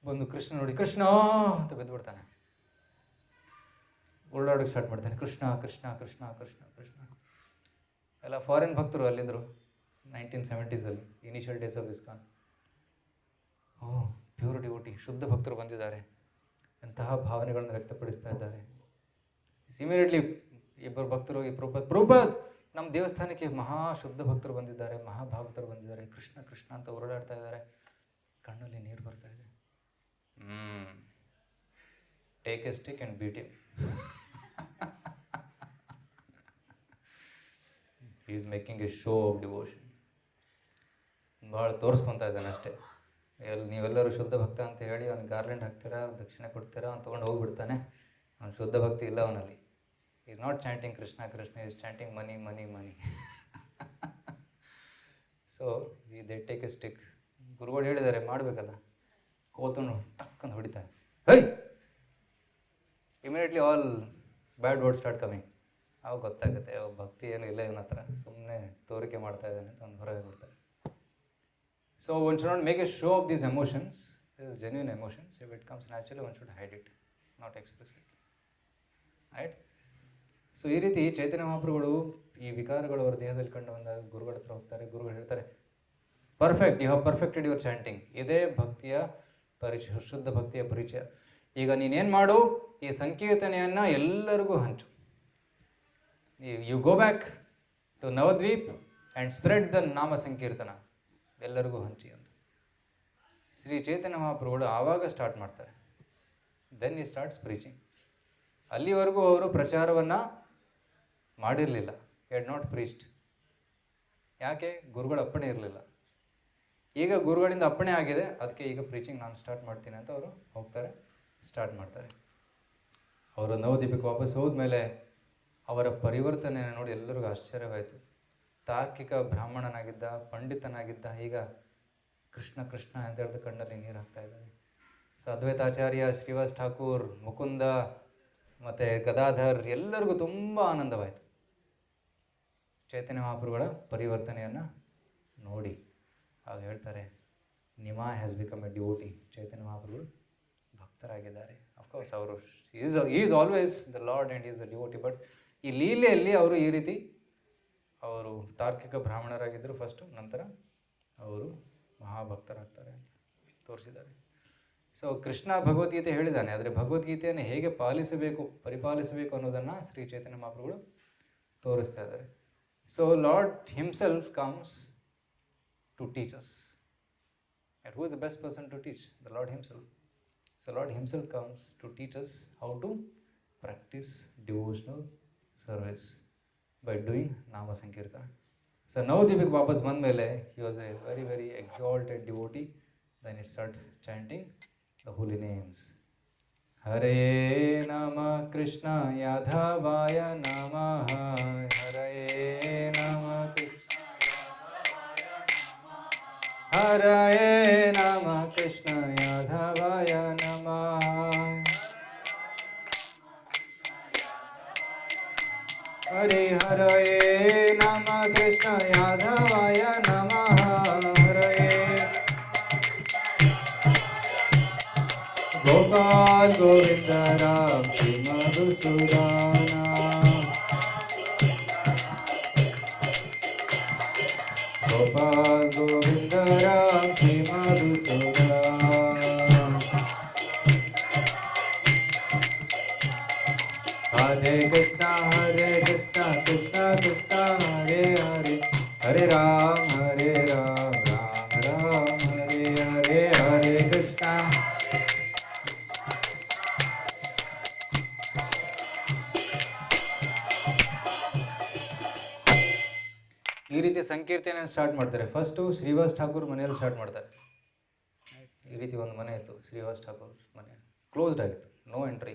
ಬಂದು ಕೃಷ್ಣ ನೋಡಿ ಕೃಷ್ಣ ಅಂತ ಬಿದ್ದುಬಿಡ್ತಾನೆ. ಉಳ್ಳಾಡೋಕ್ಕೆ ಸ್ಟಾರ್ಟ್ ಮಾಡ್ತಾನೆ, ಕೃಷ್ಣ ಕೃಷ್ಣ ಕೃಷ್ಣ ಕೃಷ್ಣ ಕೃಷ್ಣ. ಎಲ್ಲ ಫಾರಿನ್ ಭಕ್ತರು ಅಲ್ಲಿದ್ದರು 1970s, initial days of ISKCON. Pure devotee, ಶುದ್ಧ ಭಕ್ತರು ಬಂದಿದ್ದಾರೆ, ಎಂತಹ ಭಾವನೆಗಳನ್ನು ವ್ಯಕ್ತಪಡಿಸ್ತಾ ಇದ್ದಾರೆ. ಇಮಿಡಿಯೇಟ್ಲಿ ಇಬ್ಬರು ಭಕ್ತರು ಈ ಪ್ರಭುಪಾದ್ ನಮ್ಮ ದೇವಸ್ಥಾನಕ್ಕೆ ಮಹಾ ಶುದ್ಧ ಭಕ್ತರು ಬಂದಿದ್ದಾರೆ, ಮಹಾಭಾಗತರು ಬಂದಿದ್ದಾರೆ, ಕೃಷ್ಣ ಕೃಷ್ಣ ಅಂತ ಓಡಾಡ್ತಾ ಇದ್ದಾರೆ. ಕಣ್ಣಲ್ಲಿ ನೀರು ಬರ್ತಾ ಇದೆ. Take a stick and beat him. He is making a show of devotion. ಭಾಳ ತೋರಿಸ್ಕೊತಾ ಇದ್ದಾನೆ ಅಷ್ಟೇ. ನೀವೆಲ್ಲರೂ ಶುದ್ಧ ಭಕ್ತ ಅಂತ ಹೇಳಿ ಅವ್ನಿಗೆ ಗಾರ್ಲೆಂಡ್ ಹಾಕ್ತೀರಾ, ದಕ್ಷಿಣೆ ಕೊಡ್ತೀರಾ, ಅವ್ನು ತೊಗೊಂಡು ಹೋಗ್ಬಿಡ್ತಾನೆ. ಅವ್ನು ಶುದ್ಧ ಭಕ್ತಿ ಇಲ್ಲ ಅವನಲ್ಲಿ. Is not chanting Krishna Krishna, is chanting money money money. So they take a stick. ಗುರುಗಳು ಹೇಳಿದ್ದಾರೆ ಮಾಡಬೇಕಲ್ಲ, ಕೋತನು ಟಕ್ಕಂತ ಹೊಡಿತಾರೆ, high immediately all bad word start coming. ಅವಾಗ ಗೊತ್ತಾಗುತ್ತೆ ಭಕ್ತಿ ಏನು ಇಲ್ಲ ಇವನ ಹತ್ರ, ಸುಮ್ಮನೆ ತೋರಿಕೆ ಮಾಡ್ತಾ ಇದ್ದಾನೆ ಅಂತ ಅವ್ನು ಹೊರಗೆ ಬಿಡ್ತಾರೆ. So one should not make A show of these emotions. This is genuine emotions. If it comes naturally one should hide it, not express it. Right? So ಈ ರೀತಿ ಚೈತನ್ಯ ಮಹಾಪ್ರಭುಗಳು ಈ ವಿಕಾರಗಳು ಅವರ ದೇಹದಲ್ಲಿ ಕಂಡು ಬಂದಾಗ ಗುರುಗಳ ಹತ್ರ ಹೋಗ್ತಾರೆ. ಗುರುಗಳು ಹೇಳ್ತಾರೆ, perfect, you have perfected your chanting. ಇದೇ ಭಕ್ತಿಯ ಪರಿಚಯ, ಶುದ್ಧ ಭಕ್ತಿಯ ಪರಿಚಯ. ಈಗ ನೀನೇನು ಮಾಡು, ಈ ಸಂಕೀರ್ತನೆಯನ್ನು ಎಲ್ಲರಿಗೂ ಹಂಚು. You go back to Navadvip and spread the nama sankirtana, ಎಲ್ಲರಿಗೂ ಹಂಚಿ ಅಂತ ಶ್ರೀ ಚೈತನ್ಯ ಮಹಾಪ್ರಭುಗಳು ಆವಾಗ ಸ್ಟಾರ್ಟ್ ಮಾಡ್ತಾರೆ. ದೆನ್ ಈ ಸ್ಟಾರ್ಟ್ಸ್ ಪ್ರೀಚಿಂಗ್. ಅಲ್ಲಿವರೆಗೂ ಅವರು ಪ್ರಚಾರವನ್ನು ಮಾಡಿರಲಿಲ್ಲ. Had not preached. ಯಾಕೆ? ಗುರುಗಳ ಅಪ್ಪಣೆ ಇರಲಿಲ್ಲ. ಈಗ ಗುರುಗಳಿಂದ ಅಪ್ಪಣೆ ಆಗಿದೆ, ಅದಕ್ಕೆ ಈಗ ಪ್ರೀಚಿಂಗ್ ನಾನು ಸ್ಟಾರ್ಟ್ ಮಾಡ್ತೀನಿ ಅಂತ ಅವರು ಹೋಗ್ತಾರೆ, ಸ್ಟಾರ್ಟ್ ಮಾಡ್ತಾರೆ. ಅವರು ನವದ್ವೀಪಕ್ಕೆ ವಾಪಸ್ ಹೋದ್ಮೇಲೆ ಅವರ ಪರಿವರ್ತನೆಯನ್ನು ನೋಡಿ ಎಲ್ಲರಿಗೂ ಆಶ್ಚರ್ಯವಾಯಿತು. ತಾರ್ಕಿಕ ಬ್ರಾಹ್ಮಣನಾಗಿದ್ದ, ಪಂಡಿತನಾಗಿದ್ದ, ಈಗ ಕೃಷ್ಣ ಕೃಷ್ಣ ಅಂತ ಹೇಳಿದ ಕಣ್ಣಲ್ಲಿ ನೀರು ಹಾಕ್ತಾ ಇದ್ದಾನೆ. ಸೊ ಅದ್ವೈತಾಚಾರ್ಯ, ಶ್ರೀವಾಸ್ ಠಾಕೂರ್, ಮುಕುಂದ ಮತ್ತು ಗದಾಧರ್ ಎಲ್ಲರಿಗೂ ತುಂಬ ಆನಂದವಾಯಿತು ಚೈತನ್ಯ ಮಹಾಪ್ರಭುಗಳ ಪರಿವರ್ತನೆಯನ್ನು ನೋಡಿ. ಆಗ ಹೇಳ್ತಾರೆ, Nima has become a devotee. Chaitanya ಮಹಾಪ್ರಭುಗಳು ಭಕ್ತರಾಗಿದ್ದಾರೆ. ಅಫ್ಕೋರ್ಸ್ ಅವರು is always the lord and is the devotee. But ಈ ಲೀಲೆಯಲ್ಲಿ ಅವರು ಈ ರೀತಿ ಅವರು ತಾರ್ಕಿಕ ಬ್ರಾಹ್ಮಣರಾಗಿದ್ದರು ಫಸ್ಟು, ನಂತರ ಅವರು ಮಹಾಭಕ್ತರಾಗ್ತಾರೆ ಅಂತ ತೋರಿಸಿದ್ದಾರೆ. ಸೊ ಕೃಷ್ಣ ಭಗವದ್ಗೀತೆ ಹೇಳಿದ್ದಾನೆ, ಆದರೆ ಭಗವದ್ಗೀತೆಯನ್ನು ಹೇಗೆ ಪರಿಪಾಲಿಸಬೇಕು ಅನ್ನೋದನ್ನು ಶ್ರೀ ಚೈತನ್ಯ ಮಹಾಪ್ರಭುಗಳು ತೋರಿಸ್ತಾ ಇದ್ದಾರೆ. So lord himself comes to teach us. And who is the best person to teach? The Lord himself. So Lord himself comes to teach us how to practice devotional service by doing Nama Sankirtana. So Navadvipಕ್ಕೆ ವಾಪಸ್ ಬಂದ ಮೇಲೆ he was a very very exalted devotee. Then he starts chanting the holy names. Hare Nama Krishna Yadhavaya Namah. Hare Nama Krishna Hare Nama Krishna Yadhavaya Namah. Hare Hare Nama Krishna Yadhavaya Namah. Hare Gopal Govinda Ram Shri Madhusudana. Gopal Govinda Ram Shri Madhusudana. Hare Krishna Krishna Krishna Hare Hare, Hare Ram Ram Ram Hare Hare. Hare Krishna. ಈ ರೀತಿ ಸಂಕೀರ್ತನೆ ಸ್ಟಾರ್ಟ್ ಮಾಡ್ತಾರೆ. ಫಸ್ಟು ಶ್ರೀವಾಸ್ ಠಾಕೂರ್ ಮನೆಯಲ್ಲಿ ಸ್ಟಾರ್ಟ್ ಮಾಡ್ತಾರೆ. ಈ ರೀತಿ ಒಂದು ಮನೆ ಇತ್ತು, ಶ್ರೀವಾಸ್ ಠಾಕೂರ್ ಮನೆ ಕ್ಲೋಸ್ಡ್ ಆಗಿತ್ತು, ನೋ ಎಂಟ್ರಿ,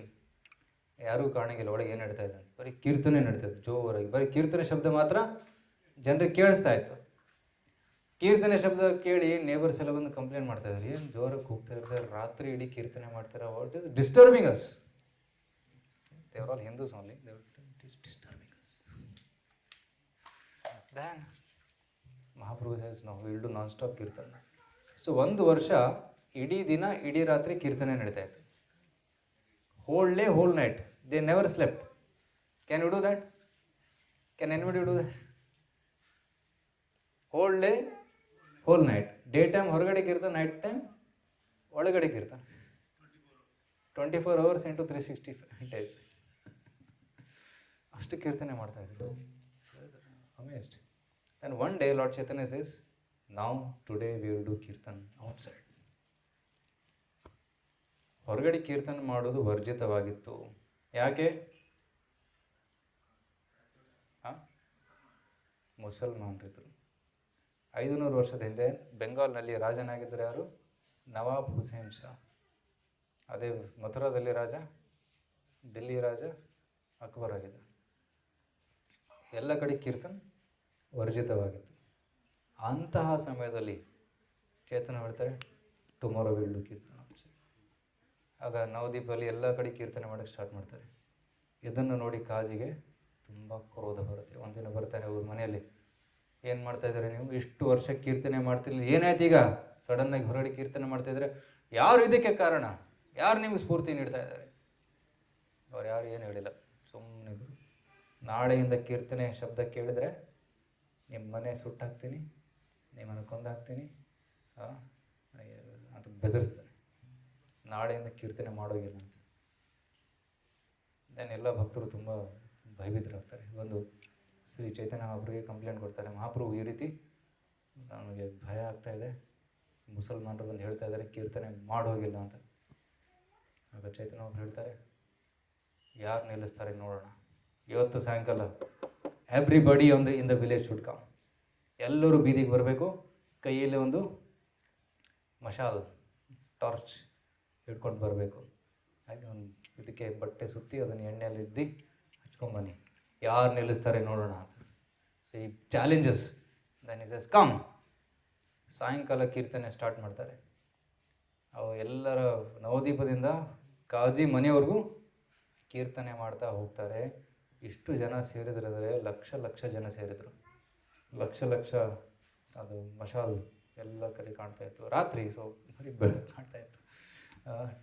ಯಾರೂ ಕಾಣಂಗಿಲ್ಲ ಒಳಗೆ ಏನು ನಡೀತಾ ಇದೆ ಅಂತ. ಬರೀ ಕೀರ್ತನೆ ನಡೀತದೆ ಜೋರಾಗಿ, ಬರೀ ಕೀರ್ತನೆ ಶಬ್ದ ಮಾತ್ರ ಜನರಿಗೆ ಕೇಳಿಸ್ತಾ ಇತ್ತು. ಕೀರ್ತನೆ ಶಬ್ದ ಕೇಳಿ ನೇಬರ್ಸ್ ಎಲ್ಲ ಬಂದು ಕಂಪ್ಲೇಂಟ್ ಮಾಡ್ತಾ ಇದ್ರು, ಏನು ಜೋರಾಗಿ ಹೋಗ್ತಾ ಇರ್ತಾರೆ, ರಾತ್ರಿ ಇಡೀ ಕೀರ್ತನೆ ಮಾಡ್ತಾರೆ, what is disturbing us. They are all Hindus only, they it is disturbing us. Then Mahaprabhu says, no, we will do non-stop ಕೀರ್ತನೆ. ಸೊ ಒಂದು ವರ್ಷ ಇಡೀ ದಿನ ಇಡೀ ರಾತ್ರಿ ಕೀರ್ತನೆ ನಡೀತಾ ಇತ್ತು. Whole day whole night, they never slept. Can you do that? Can anybody do that? Whole day whole night, day time ಹೊರಗಡೆ ಕೀರ್ತನೆ, ನೈಟ್ ಟೈಮ್ ಒಳಗಡೆ ಕೀರ್ತನೆ, 24 hours into 365 days ಅಷ್ಟು ಕೀರ್ತನೆ ಮಾಡ್ತಾ ಇದ್ರು. Amazed. And one day Lord Chaitanya says, now today we will do kirtan outside. ಹೊರಗಡೆ ಕೀರ್ತನೆ ಮಾಡೋದು ವರ್ಜಿತವಾಗಿತ್ತು. ಯಾಕೆ? ಮುಸಲ್ಮಾನರಿದ್ದರು. 500 ವರ್ಷದ ಹಿಂದೆ ಬೆಂಗಾಲ್ನಲ್ಲಿ ರಾಜನಾಗಿದ್ದರು ಯಾರು? ನವಾಬ್ ಹುಸೇನ್ ಶಾ. ಅದೇ ಮಥುರಾದಲ್ಲಿ ರಾಜ, ದಿಲ್ಲಿ ರಾಜ ಅಕ್ಬರ್ ಆಗಿದ್ದ. ಎಲ್ಲ ಕಡೆ ಕೀರ್ತನ್ ವರ್ಜಿತವಾಗಿತ್ತು. ಅಂತಹ ಸಮಯದಲ್ಲಿ ಚೇತನ ಹೇಳ್ತಾರೆ, ಟುಮಾರೋ ವಿಲ್ ಡು ಕೀರ್ತನ. ಆಗ ನವದೀಪಲ್ಲಿ ಎಲ್ಲ ಕಡೆ ಕೀರ್ತನೆ ಮಾಡೋಕ್ಕೆ ಸ್ಟಾರ್ಟ್ ಮಾಡ್ತಾರೆ. ಇದನ್ನು ನೋಡಿ ಕಾಜಿಗೆ ತುಂಬ ಕ್ರೋಧ ಬರುತ್ತೆ. ಒಂದಿನ ಬರ್ತಾನೆ ಅವ್ರ ಮನೆಯಲ್ಲಿ, ಏನು ಮಾಡ್ತಾಯಿದ್ದಾರೆ ನೀವು? ಇಷ್ಟು ವರ್ಷ ಕೀರ್ತನೆ ಮಾಡ್ತಿರ್ಲಿಲ್ಲ, ಏನಾಯ್ತು ಈಗ ಸಡನ್ನಾಗಿ ಹೊರಗಡೆ ಕೀರ್ತನೆ ಮಾಡ್ತಾಯಿದ್ರೆ? ಯಾರು ಇದಕ್ಕೆ ಕಾರಣ? ಯಾರು ನಿಮಗೆ ಸ್ಫೂರ್ತಿ ನೀಡ್ತಾ ಇದ್ದಾರೆ? ಅವ್ರು ಯಾರು ಏನು ಹೇಳಿಲ್ಲ, ಸುಮ್ಮನಿದ್ರು. ನಾಳೆಯಿಂದ ಕೀರ್ತನೆ ಶಬ್ದ ಕೇಳಿದ್ರೆ ನಿಮ್ಮ ಮನೆ ಸುಟ್ಟಾಕ್ತೀನಿ, ನಿಮ್ಮನ್ನು ಕೊಂದಾಕ್ತೀನಿ ಅಂತ ಬೆದರಿಸ್ತಾನೆ. ನಾಳೆಯಿಂದ ಕೀರ್ತನೆ ಮಾಡೋಗಿಲ್ಲ ಅಂತ. ದೆನ್ ಎಲ್ಲ ಭಕ್ತರು ತುಂಬ ಭಯಭೀತರಾಗ್ತಾರೆ. ಒಂದು ಶ್ರೀ ಚೈತನ್ಯ ಮಹಾಪ್ರಭುಗೆ ಕಂಪ್ಲೇಂಟ್ ಕೊಡ್ತಾರೆ, ಮಹಾಪ್ರಭು ಈ ರೀತಿ ನನಗೆ ಭಯ ಆಗ್ತಾ ಇದೆ, ಮುಸಲ್ಮಾನರು ಬಂದು ಹೇಳ್ತಾ ಇದ್ದಾರೆ ಕೀರ್ತನೆ ಮಾಡೋಗಿಲ್ಲ ಅಂತ. ಆಗ ಚೈತನ್ಯ ಮಹಾಪ್ರಭು ಹೇಳ್ತಾರೆ, ಯಾರು ನಿಲ್ಲಿಸ್ತಾರೆ ನೋಡೋಣ. ಇವತ್ತು ಸಾಯಂಕಾಲ everybody in the village should come. ಎಲ್ಲರೂ ಬೀದಿಗೆ ಬರಬೇಕು, ಕೈಯಲ್ಲಿ ಒಂದು ಮಶಾಲ್ ಟಾರ್ಚ್ ಹಿಡ್ಕೊಂಡು ಬರಬೇಕು. ಹಾಗೆ ಒಂದು ಇದಕ್ಕೆ ಬಟ್ಟೆ ಸುತ್ತಿ ಅದನ್ನು ಎಣ್ಣೆಯಲ್ಲಿ ಇದ್ದು ಹಚ್ಕೊಂಬನ್ನಿ, ಯಾರು ನಿಲ್ಲಿಸ್ತಾರೆ ನೋಡೋಣ ಅಂತ. ಸೊ ಈ challenges then is as come. ಸಾಯಂಕಾಲ ಕೀರ್ತನೆ ಸ್ಟಾರ್ಟ್ ಮಾಡ್ತಾರೆ. ಅವು ಎಲ್ಲರ ನವದೀಪದಿಂದ ಕಾಜಿ ಮನೆಯವ್ರಿಗೂ ಕೀರ್ತನೆ ಮಾಡ್ತಾ ಹೋಗ್ತಾರೆ. ಇಷ್ಟು ಜನ ಸೇರಿದ್ರಂದರೆ ಲಕ್ಷ ಲಕ್ಷ ಜನ ಸೇರಿದರು. ಲಕ್ಷ ಲಕ್ಷ ಅದು ಮಶಾಲ್ ಎಲ್ಲ ಕಡೆ ಕಾಣ್ತಾ ಇತ್ತು. ರಾತ್ರಿ ಸೊ ಬರೀ ಬೆಳಕು ಕಾಣ್ತಾ ಇತ್ತು,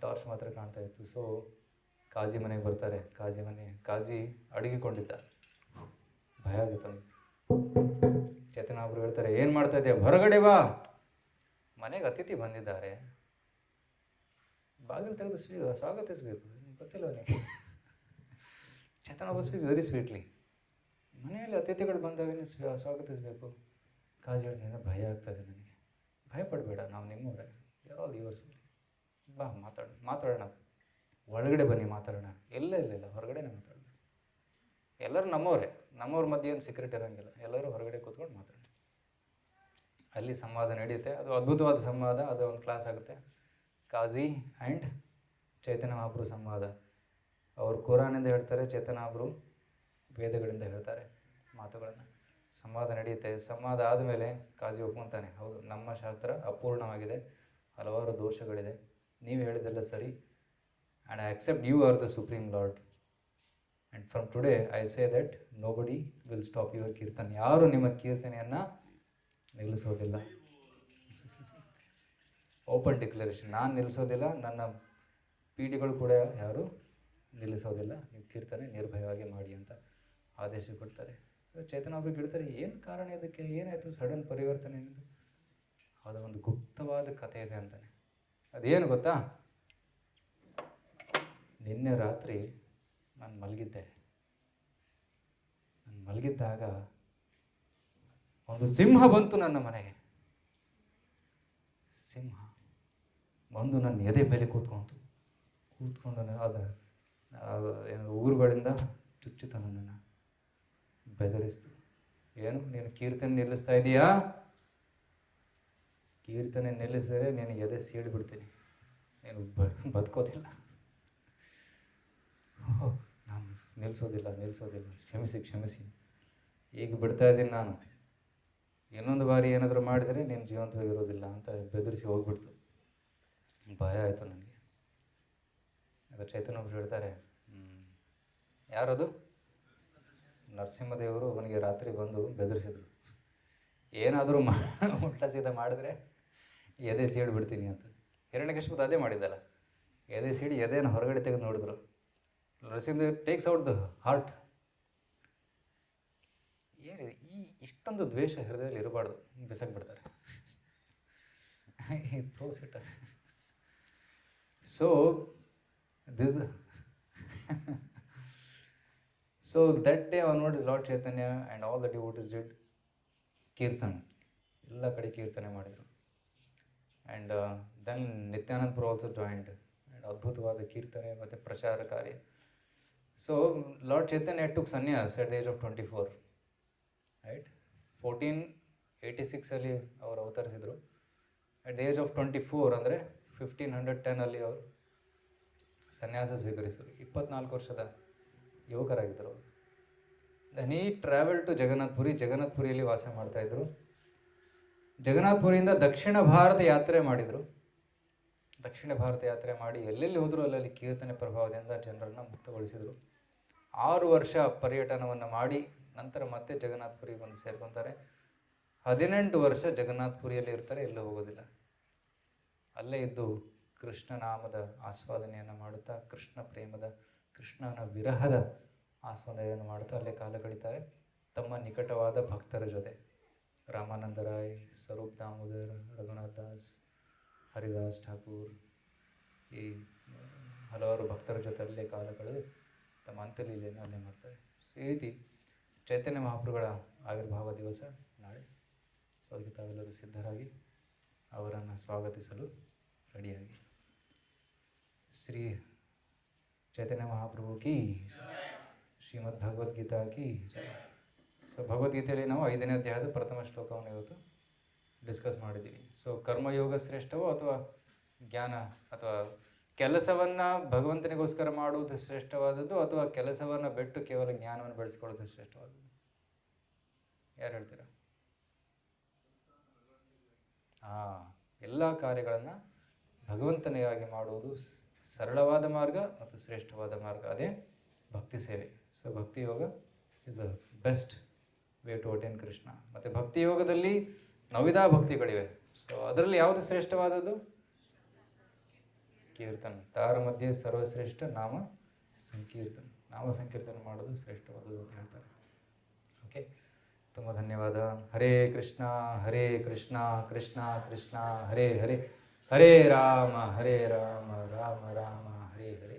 ಟಾರ್ಚ್ ಮಾತ್ರ ಕಾಣ್ತಾ ಇತ್ತು. ಸೊ ಕಾಜಿ ಮನೆಗೆ ಬರ್ತಾರೆ. ಕಾಜಿ ಅಡಗಿಕೊಂಡಿದ್ದ, ಭಯ ಆಗಿತ್ತು ಅವನಿಗೆ. ಚೇತನ ಒಬ್ರು ಹೇಳ್ತಾರೆ, ಏನು ಮಾಡ್ತಾ ಇದೆಯಾ? ಹೊರಗಡೆ ಬಾ, ಮನೆಗೆ ಅತಿಥಿ ಬಂದಿದ್ದಾರೆ, ಬಾಗಿಲು ತೆಗೆದು ಸ್ವಾಗತಿಸಬೇಕು. ಗೊತ್ತಿಲ್ಲ ಅವನಿಗೆ. ಚೇತನ ಒಬ್ಬ ಸ್ಪೀಕ್ಸ್ ವೆರಿ ಸ್ವೀಟ್ಲಿ. ಮನೆಯಲ್ಲಿ ಅತಿಥಿಗಳು ಬಂದಾಗ ನೀವು ಸ್ವಾಗತಿಸಬೇಕು. ಕಾಜಿ ಹೇಳ್ತೀನಿ, ಭಯ ಆಗ್ತದೆ ನನಗೆ. ಭಯ ಪಡಬೇಡ, ನಾವು ನಿಮ್ಮವರೇ, ಯಾರೋ ಯುವರ್ಸ್. ಬಾ ಮಾತಾಡೋಣ, ಒಳಗಡೆ ಬನ್ನಿ ಮಾತಾಡೋಣ. ಇಲ್ಲ ಹೊರಗಡೆನೇ ಮಾತಾಡೋಣ. ಎಲ್ಲರೂ ನಮ್ಮವ್ರ ಮಧ್ಯೆ ಏನು ಸೀಕ್ರೆಟ್ ಇರೋಂಗಿಲ್ಲ, ಎಲ್ಲರೂ ಹೊರಗಡೆ ಕೂತ್ಕೊಂಡು ಮಾತಾಡೋಣ. ಅಲ್ಲಿ ಸಂವಾದ ನಡೆಯುತ್ತೆ. ಅದು ಅದ್ಭುತವಾದ ಸಂವಾದ. ಅದು ಒಂದು ಕ್ಲಾಸ್ ಆಗುತ್ತೆ. ಕಾಜಿ ಆ್ಯಂಡ್ ಚೈತನ್ಯ ಮಹಾಪ್ರಭು ಸಂವಾದ. ಅವರು ಕುರಾನಿಂದ ಹೇಳ್ತಾರೆ, ಚೇತನ ಮಹಾಪ್ರಭು ವೇದಗಳಿಂದ ಹೇಳ್ತಾರೆ ಮಾತುಗಳನ್ನು. ಸಂವಾದ ನಡೆಯುತ್ತೆ. ಸಂವಾದ ಆದಮೇಲೆ ಕಾಜಿ ಒಪ್ಕೊತಾನೆ, ಹೌದು ನಮ್ಮ ಶಾಸ್ತ್ರ ಅಪೂರ್ಣವಾಗಿದೆ, ಹಲವಾರು ದೋಷಗಳಿದೆ, ನೀವು ಹೇಳಿದೆಲ್ಲ ಸರಿ. And I accept you are the supreme Lord. And from today I say that nobody will stop your kirtan. ಯಾರು ನಿಮ್ಮ ಕೀರ್ತನೆಯನ್ನು ನಿಲ್ಲಿಸೋದಿಲ್ಲ. ಓಪನ್ ಡಿಕ್ಲರೇಷನ್, ನಾನು ನಿಲ್ಲಿಸೋದಿಲ್ಲ, ನನ್ನ ಪೀಡಿಗಳು ಕೂಡ ಯಾರು ನಿಲ್ಲಿಸೋದಿಲ್ಲ. ನೀವು ಕೀರ್ತನೆ ನಿರ್ಭಯವಾಗಿ ಮಾಡಿ ಅಂತ ಆದೇಶ ಕೊಡ್ತಾರೆ. ಚೇತನ ಒಬ್ರಿಗೆ ಹೇಳ್ತಾರೆ, ಏನು ಕಾರಣ ಇದಕ್ಕೆ, ಏನಾಯಿತು ಸಡನ್ ಪರಿವರ್ತನೆ ಏನಿದು? ಅದು ಒಂದು ಗುಪ್ತವಾದ ಕಥೆ ಇದೆ ಅಂತಾನೆ. ಅದೇನು ಗೊತ್ತಾ? ನಿನ್ನೆ ರಾತ್ರಿ ನಾನು ಮಲಗಿದ್ದಾಗ ಒಂದು ಸಿಂಹ ಬಂತು ನನ್ನ ಮನೆಗೆ. ಸಿಂಹ ಬಂದು ನನ್ನ ಎದೆ ಮೇಲೆ ಕೂತ್ಕೊಂಡು ಊರುಗಳಿಂದ ಚುಚ್ಚುತ್ತ ನನ್ನನ್ನು ಬೆದರಿಸ್ತು. ಏನು, ನೀನು ಕೀರ್ತನೆ ನಿಲ್ಲಿಸ್ತಾ ಇದೀಯಾ? ಕೀರ್ತನೆ ನಿಲ್ಲಿಸಿದರೆ ನೀನು ಎದೆ ಸೀಳ್ಬಿಡ್ತೀನಿ, ನೀನು ಬದುಕೋದಿಲ್ಲ. ನಾನು ನಿಲ್ಲಿಸೋದಿಲ್ಲ, ಕ್ಷಮಿಸಿ, ಈಗ ಬಿಡ್ತಾ ಇದ್ದೀನಿ ನಾನು. ಇನ್ನೊಂದು ಬಾರಿ ಏನಾದರೂ ಮಾಡಿದರೆ ನೀನು ಜೀವಂತವಾಗಿರೋದಿಲ್ಲ ಅಂತ ಬೆದರಿಸಿ ಹೋಗ್ಬಿಡ್ತು. ಭಯ ಆಯಿತು ನನಗೆ. ಆಗ ಚೈತನ್ಯ ಒಬ್ರು ಹೇಳ್ತಾರೆ, ಯಾರದು? ನರಸಿಂಹದೇವರು ಅವನಿಗೆ ರಾತ್ರಿ ಬಂದು ಬೆದರಿಸಿದ್ರು, ಏನಾದರೂ ಉಲ್ಟಾ ಸೀದಾ ಮಾಡಿದ್ರೆ ಎದೆ ಸೀಡು ಬಿಡ್ತೀನಿ ಅಂತ. ಹಿರಣ್ಯಕಶಿಪು ಅದೇ ಮಾಡಿದ್ದಲ್ಲ, ಎದೆ ಸೀಡಿ ಎದೆಯನ್ನು ಹೊರಗಡೆ ತೆಗೆದು ನೋಡಿದ್ರು. Narasimhadev takes out the heart. ಏನಿದೆ ಇಷ್ಟೊಂದು ದ್ವೇಷ ಹೃದಯದಲ್ಲಿ ಇರಬಾರ್ದು, ಬಿಸಾಕ್ಬಿಡ್ತಾರೆ. Throws it. So this so that day onwards Lord Chaitanya and all the devotees did kirtan. ಎಲ್ಲ ಕಡೆ ಕೀರ್ತನೆ ಮಾಡಿದರು. And then Nityananda Prabhu also joined. And ಅದ್ಭುತವಾದ ಕೀರ್ತನೆ ಮತ್ತು ಪ್ರಚಾರ ಕಾರ್ಯ. ಸೊ Lord Chaitanya took sannyas at the age of 24. Right, 1486 ಅವರು ಅವತರಿಸಿದರು. ಅಟ್ ದ ಏಜ್ ಆಫ್ 24 ಅಂದರೆ 1510 ಅವರು ಸನ್ಯಾಸ ಸ್ವೀಕರಿಸಿದರು. 24 ವರ್ಷದ ಯುವಕರಾಗಿದ್ದರು ಅವರು. ದೆನ್ ಈ ಟ್ರಾವೆಲ್ ಟು ಜಗನ್ನಾಥ್ಪುರಿಯಲ್ಲಿ ವಾಸ ಮಾಡ್ತಾಯಿದ್ರು. ಜಗನ್ನಾಥ್ಪುರಿಯಿಂದ ದಕ್ಷಿಣ ಭಾರತ ಯಾತ್ರೆ ಮಾಡಿದರು. ದಕ್ಷಿಣ ಭಾರತ ಯಾತ್ರೆ ಮಾಡಿ ಎಲ್ಲೆಲ್ಲಿ ಹೋದರೂ ಅಲ್ಲಲ್ಲಿ ಕೀರ್ತನೆ ಪ್ರಭಾವದಿಂದ ಜನರನ್ನು ಮುಕ್ತಗೊಳಿಸಿದರು. 6 ವರ್ಷ ಪರ್ಯಟನವನ್ನು ಮಾಡಿ ನಂತರ ಮತ್ತೆ ಜಗನ್ನಾಥ್ಪುರಿಗೆ ಬಂದು ಸೇರ್ಕೊತಾರೆ. 18 ವರ್ಷ ಜಗನ್ನಾಥ್ಪುರಿಯಲ್ಲಿ ಇರ್ತಾರೆ, ಎಲ್ಲೂ ಹೋಗೋದಿಲ್ಲ. ಅಲ್ಲೇ ಇದ್ದು ಕೃಷ್ಣ ನಾಮದ ಆಸ್ವಾದನೆಯನ್ನು ಮಾಡುತ್ತಾ ಕೃಷ್ಣ ಪ್ರೇಮದ ಕೃಷ್ಣನ ವಿರಹದ ಆಸ್ವಾದನೆಯನ್ನು ಮಾಡುತ್ತಾ ಅಲ್ಲೇ ಕಾಲ ಕಳೀತಾರೆ ತಮ್ಮ ನಿಕಟವಾದ ಭಕ್ತರ ಜೊತೆ. ರಾಮಾನಂದ ರಾಯ್, ಸ್ವರೂಪ್ ದಾಮೋದರ್, ರಘುನಾಥ್ ದಾಸ್, ಹರಿದಾಸ್ ಠಾಕೂರ್, ಈ ಹಲವಾರು ಭಕ್ತರ ಜೊತೆ ಅಲ್ಲೇ ಕಾಲ ಕಳೆದು ತಮ್ಮ ಅಂತಲೀಲೆಯನ್ನು ಅಲ್ಲೇ ಮಾಡ್ತಾರೆ. ಸೊ ಈ ರೀತಿ ಚೈತನ್ಯ ಮಹಾಪ್ರಭುಗಳ ಆವಿರ್ಭಾವ ದಿವಸ ನಾಳೆ. ಸೊ ಅದಕ್ಕೆ ತಾವೆಲ್ಲರೂ ಸಿದ್ಧರಾಗಿ ಅವರನ್ನು ಸ್ವಾಗತಿಸಲು ರೆಡಿಯಾಗಿ. ಶ್ರೀ ಚೈತನ್ಯ ಮಹಾಪ್ರಭು ಕಿ, ಶ್ರೀಮದ್ ಭಗವದ್ಗೀತಾ ಕಿ ಜಯ. ಸೊ ಭಗವದ್ಗೀತೆಯಲ್ಲಿ ನಾವು 5ನೇ ಅಧ್ಯಾಯದ ಪ್ರಥಮ ಶ್ಲೋಕವನ್ನು ಇವತ್ತು ಡಿಸ್ಕಸ್ ಮಾಡಿದ್ದೀವಿ. ಸೊ ಕರ್ಮಯೋಗ ಶ್ರೇಷ್ಠವೋ ಅಥವಾ ಜ್ಞಾನ, ಅಥವಾ ಕೆಲಸವನ್ನು ಭಗವಂತನಿಗೋಸ್ಕರ ಮಾಡುವುದು ಶ್ರೇಷ್ಠವಾದದ್ದು ಅಥವಾ ಕೆಲಸವನ್ನು ಬಿಟ್ಟು ಕೇವಲ ಜ್ಞಾನವನ್ನು ಬೆಳೆಸ್ಕೊಳ್ಳೋದು ಶ್ರೇಷ್ಠವಾದದ್ದು? ಯಾರು ಹೇಳ್ತೀರಾ? ಎಲ್ಲ ಕಾರ್ಯಗಳನ್ನು ಭಗವಂತನಿಗಾಗಿ ಮಾಡುವುದು ಸರಳವಾದ ಮಾರ್ಗ ಮತ್ತು ಶ್ರೇಷ್ಠವಾದ ಮಾರ್ಗ, ಅದೇ ಭಕ್ತಿ ಸೇವೆ. So bhakti yoga is the best way to attain Krishna. ಮತ್ತು ಭಕ್ತಿ ಯೋಗದಲ್ಲಿ ನವಿಧ ಭಕ್ತಿಗಳಿವೆ. ಸೊ ಅದರಲ್ಲಿ ಯಾವುದು ಶ್ರೇಷ್ಠವಾದದ್ದು? ಕೀರ್ತನ. ತಾರ ಮಧ್ಯೆ ಸರ್ವಶ್ರೇಷ್ಠ ನಾಮ ಸಂಕೀರ್ತನ. ನಾಮ ಸಂಕೀರ್ತನ ಮಾಡೋದು ಶ್ರೇಷ್ಠವಾದದ್ದು ಅಂತ ಹೇಳ್ತಾರೆ. ಓಕೆ, ತುಂಬ ಧನ್ಯವಾದ. ಹರೇ ಕೃಷ್ಣ ಕೃಷ್ಣ ಕೃಷ್ಣ ಹರೇ ಹರೇ, ಹರೇ ರಾಮ ರಾಮ ರಾಮ ಹರೇ ಹರೇ.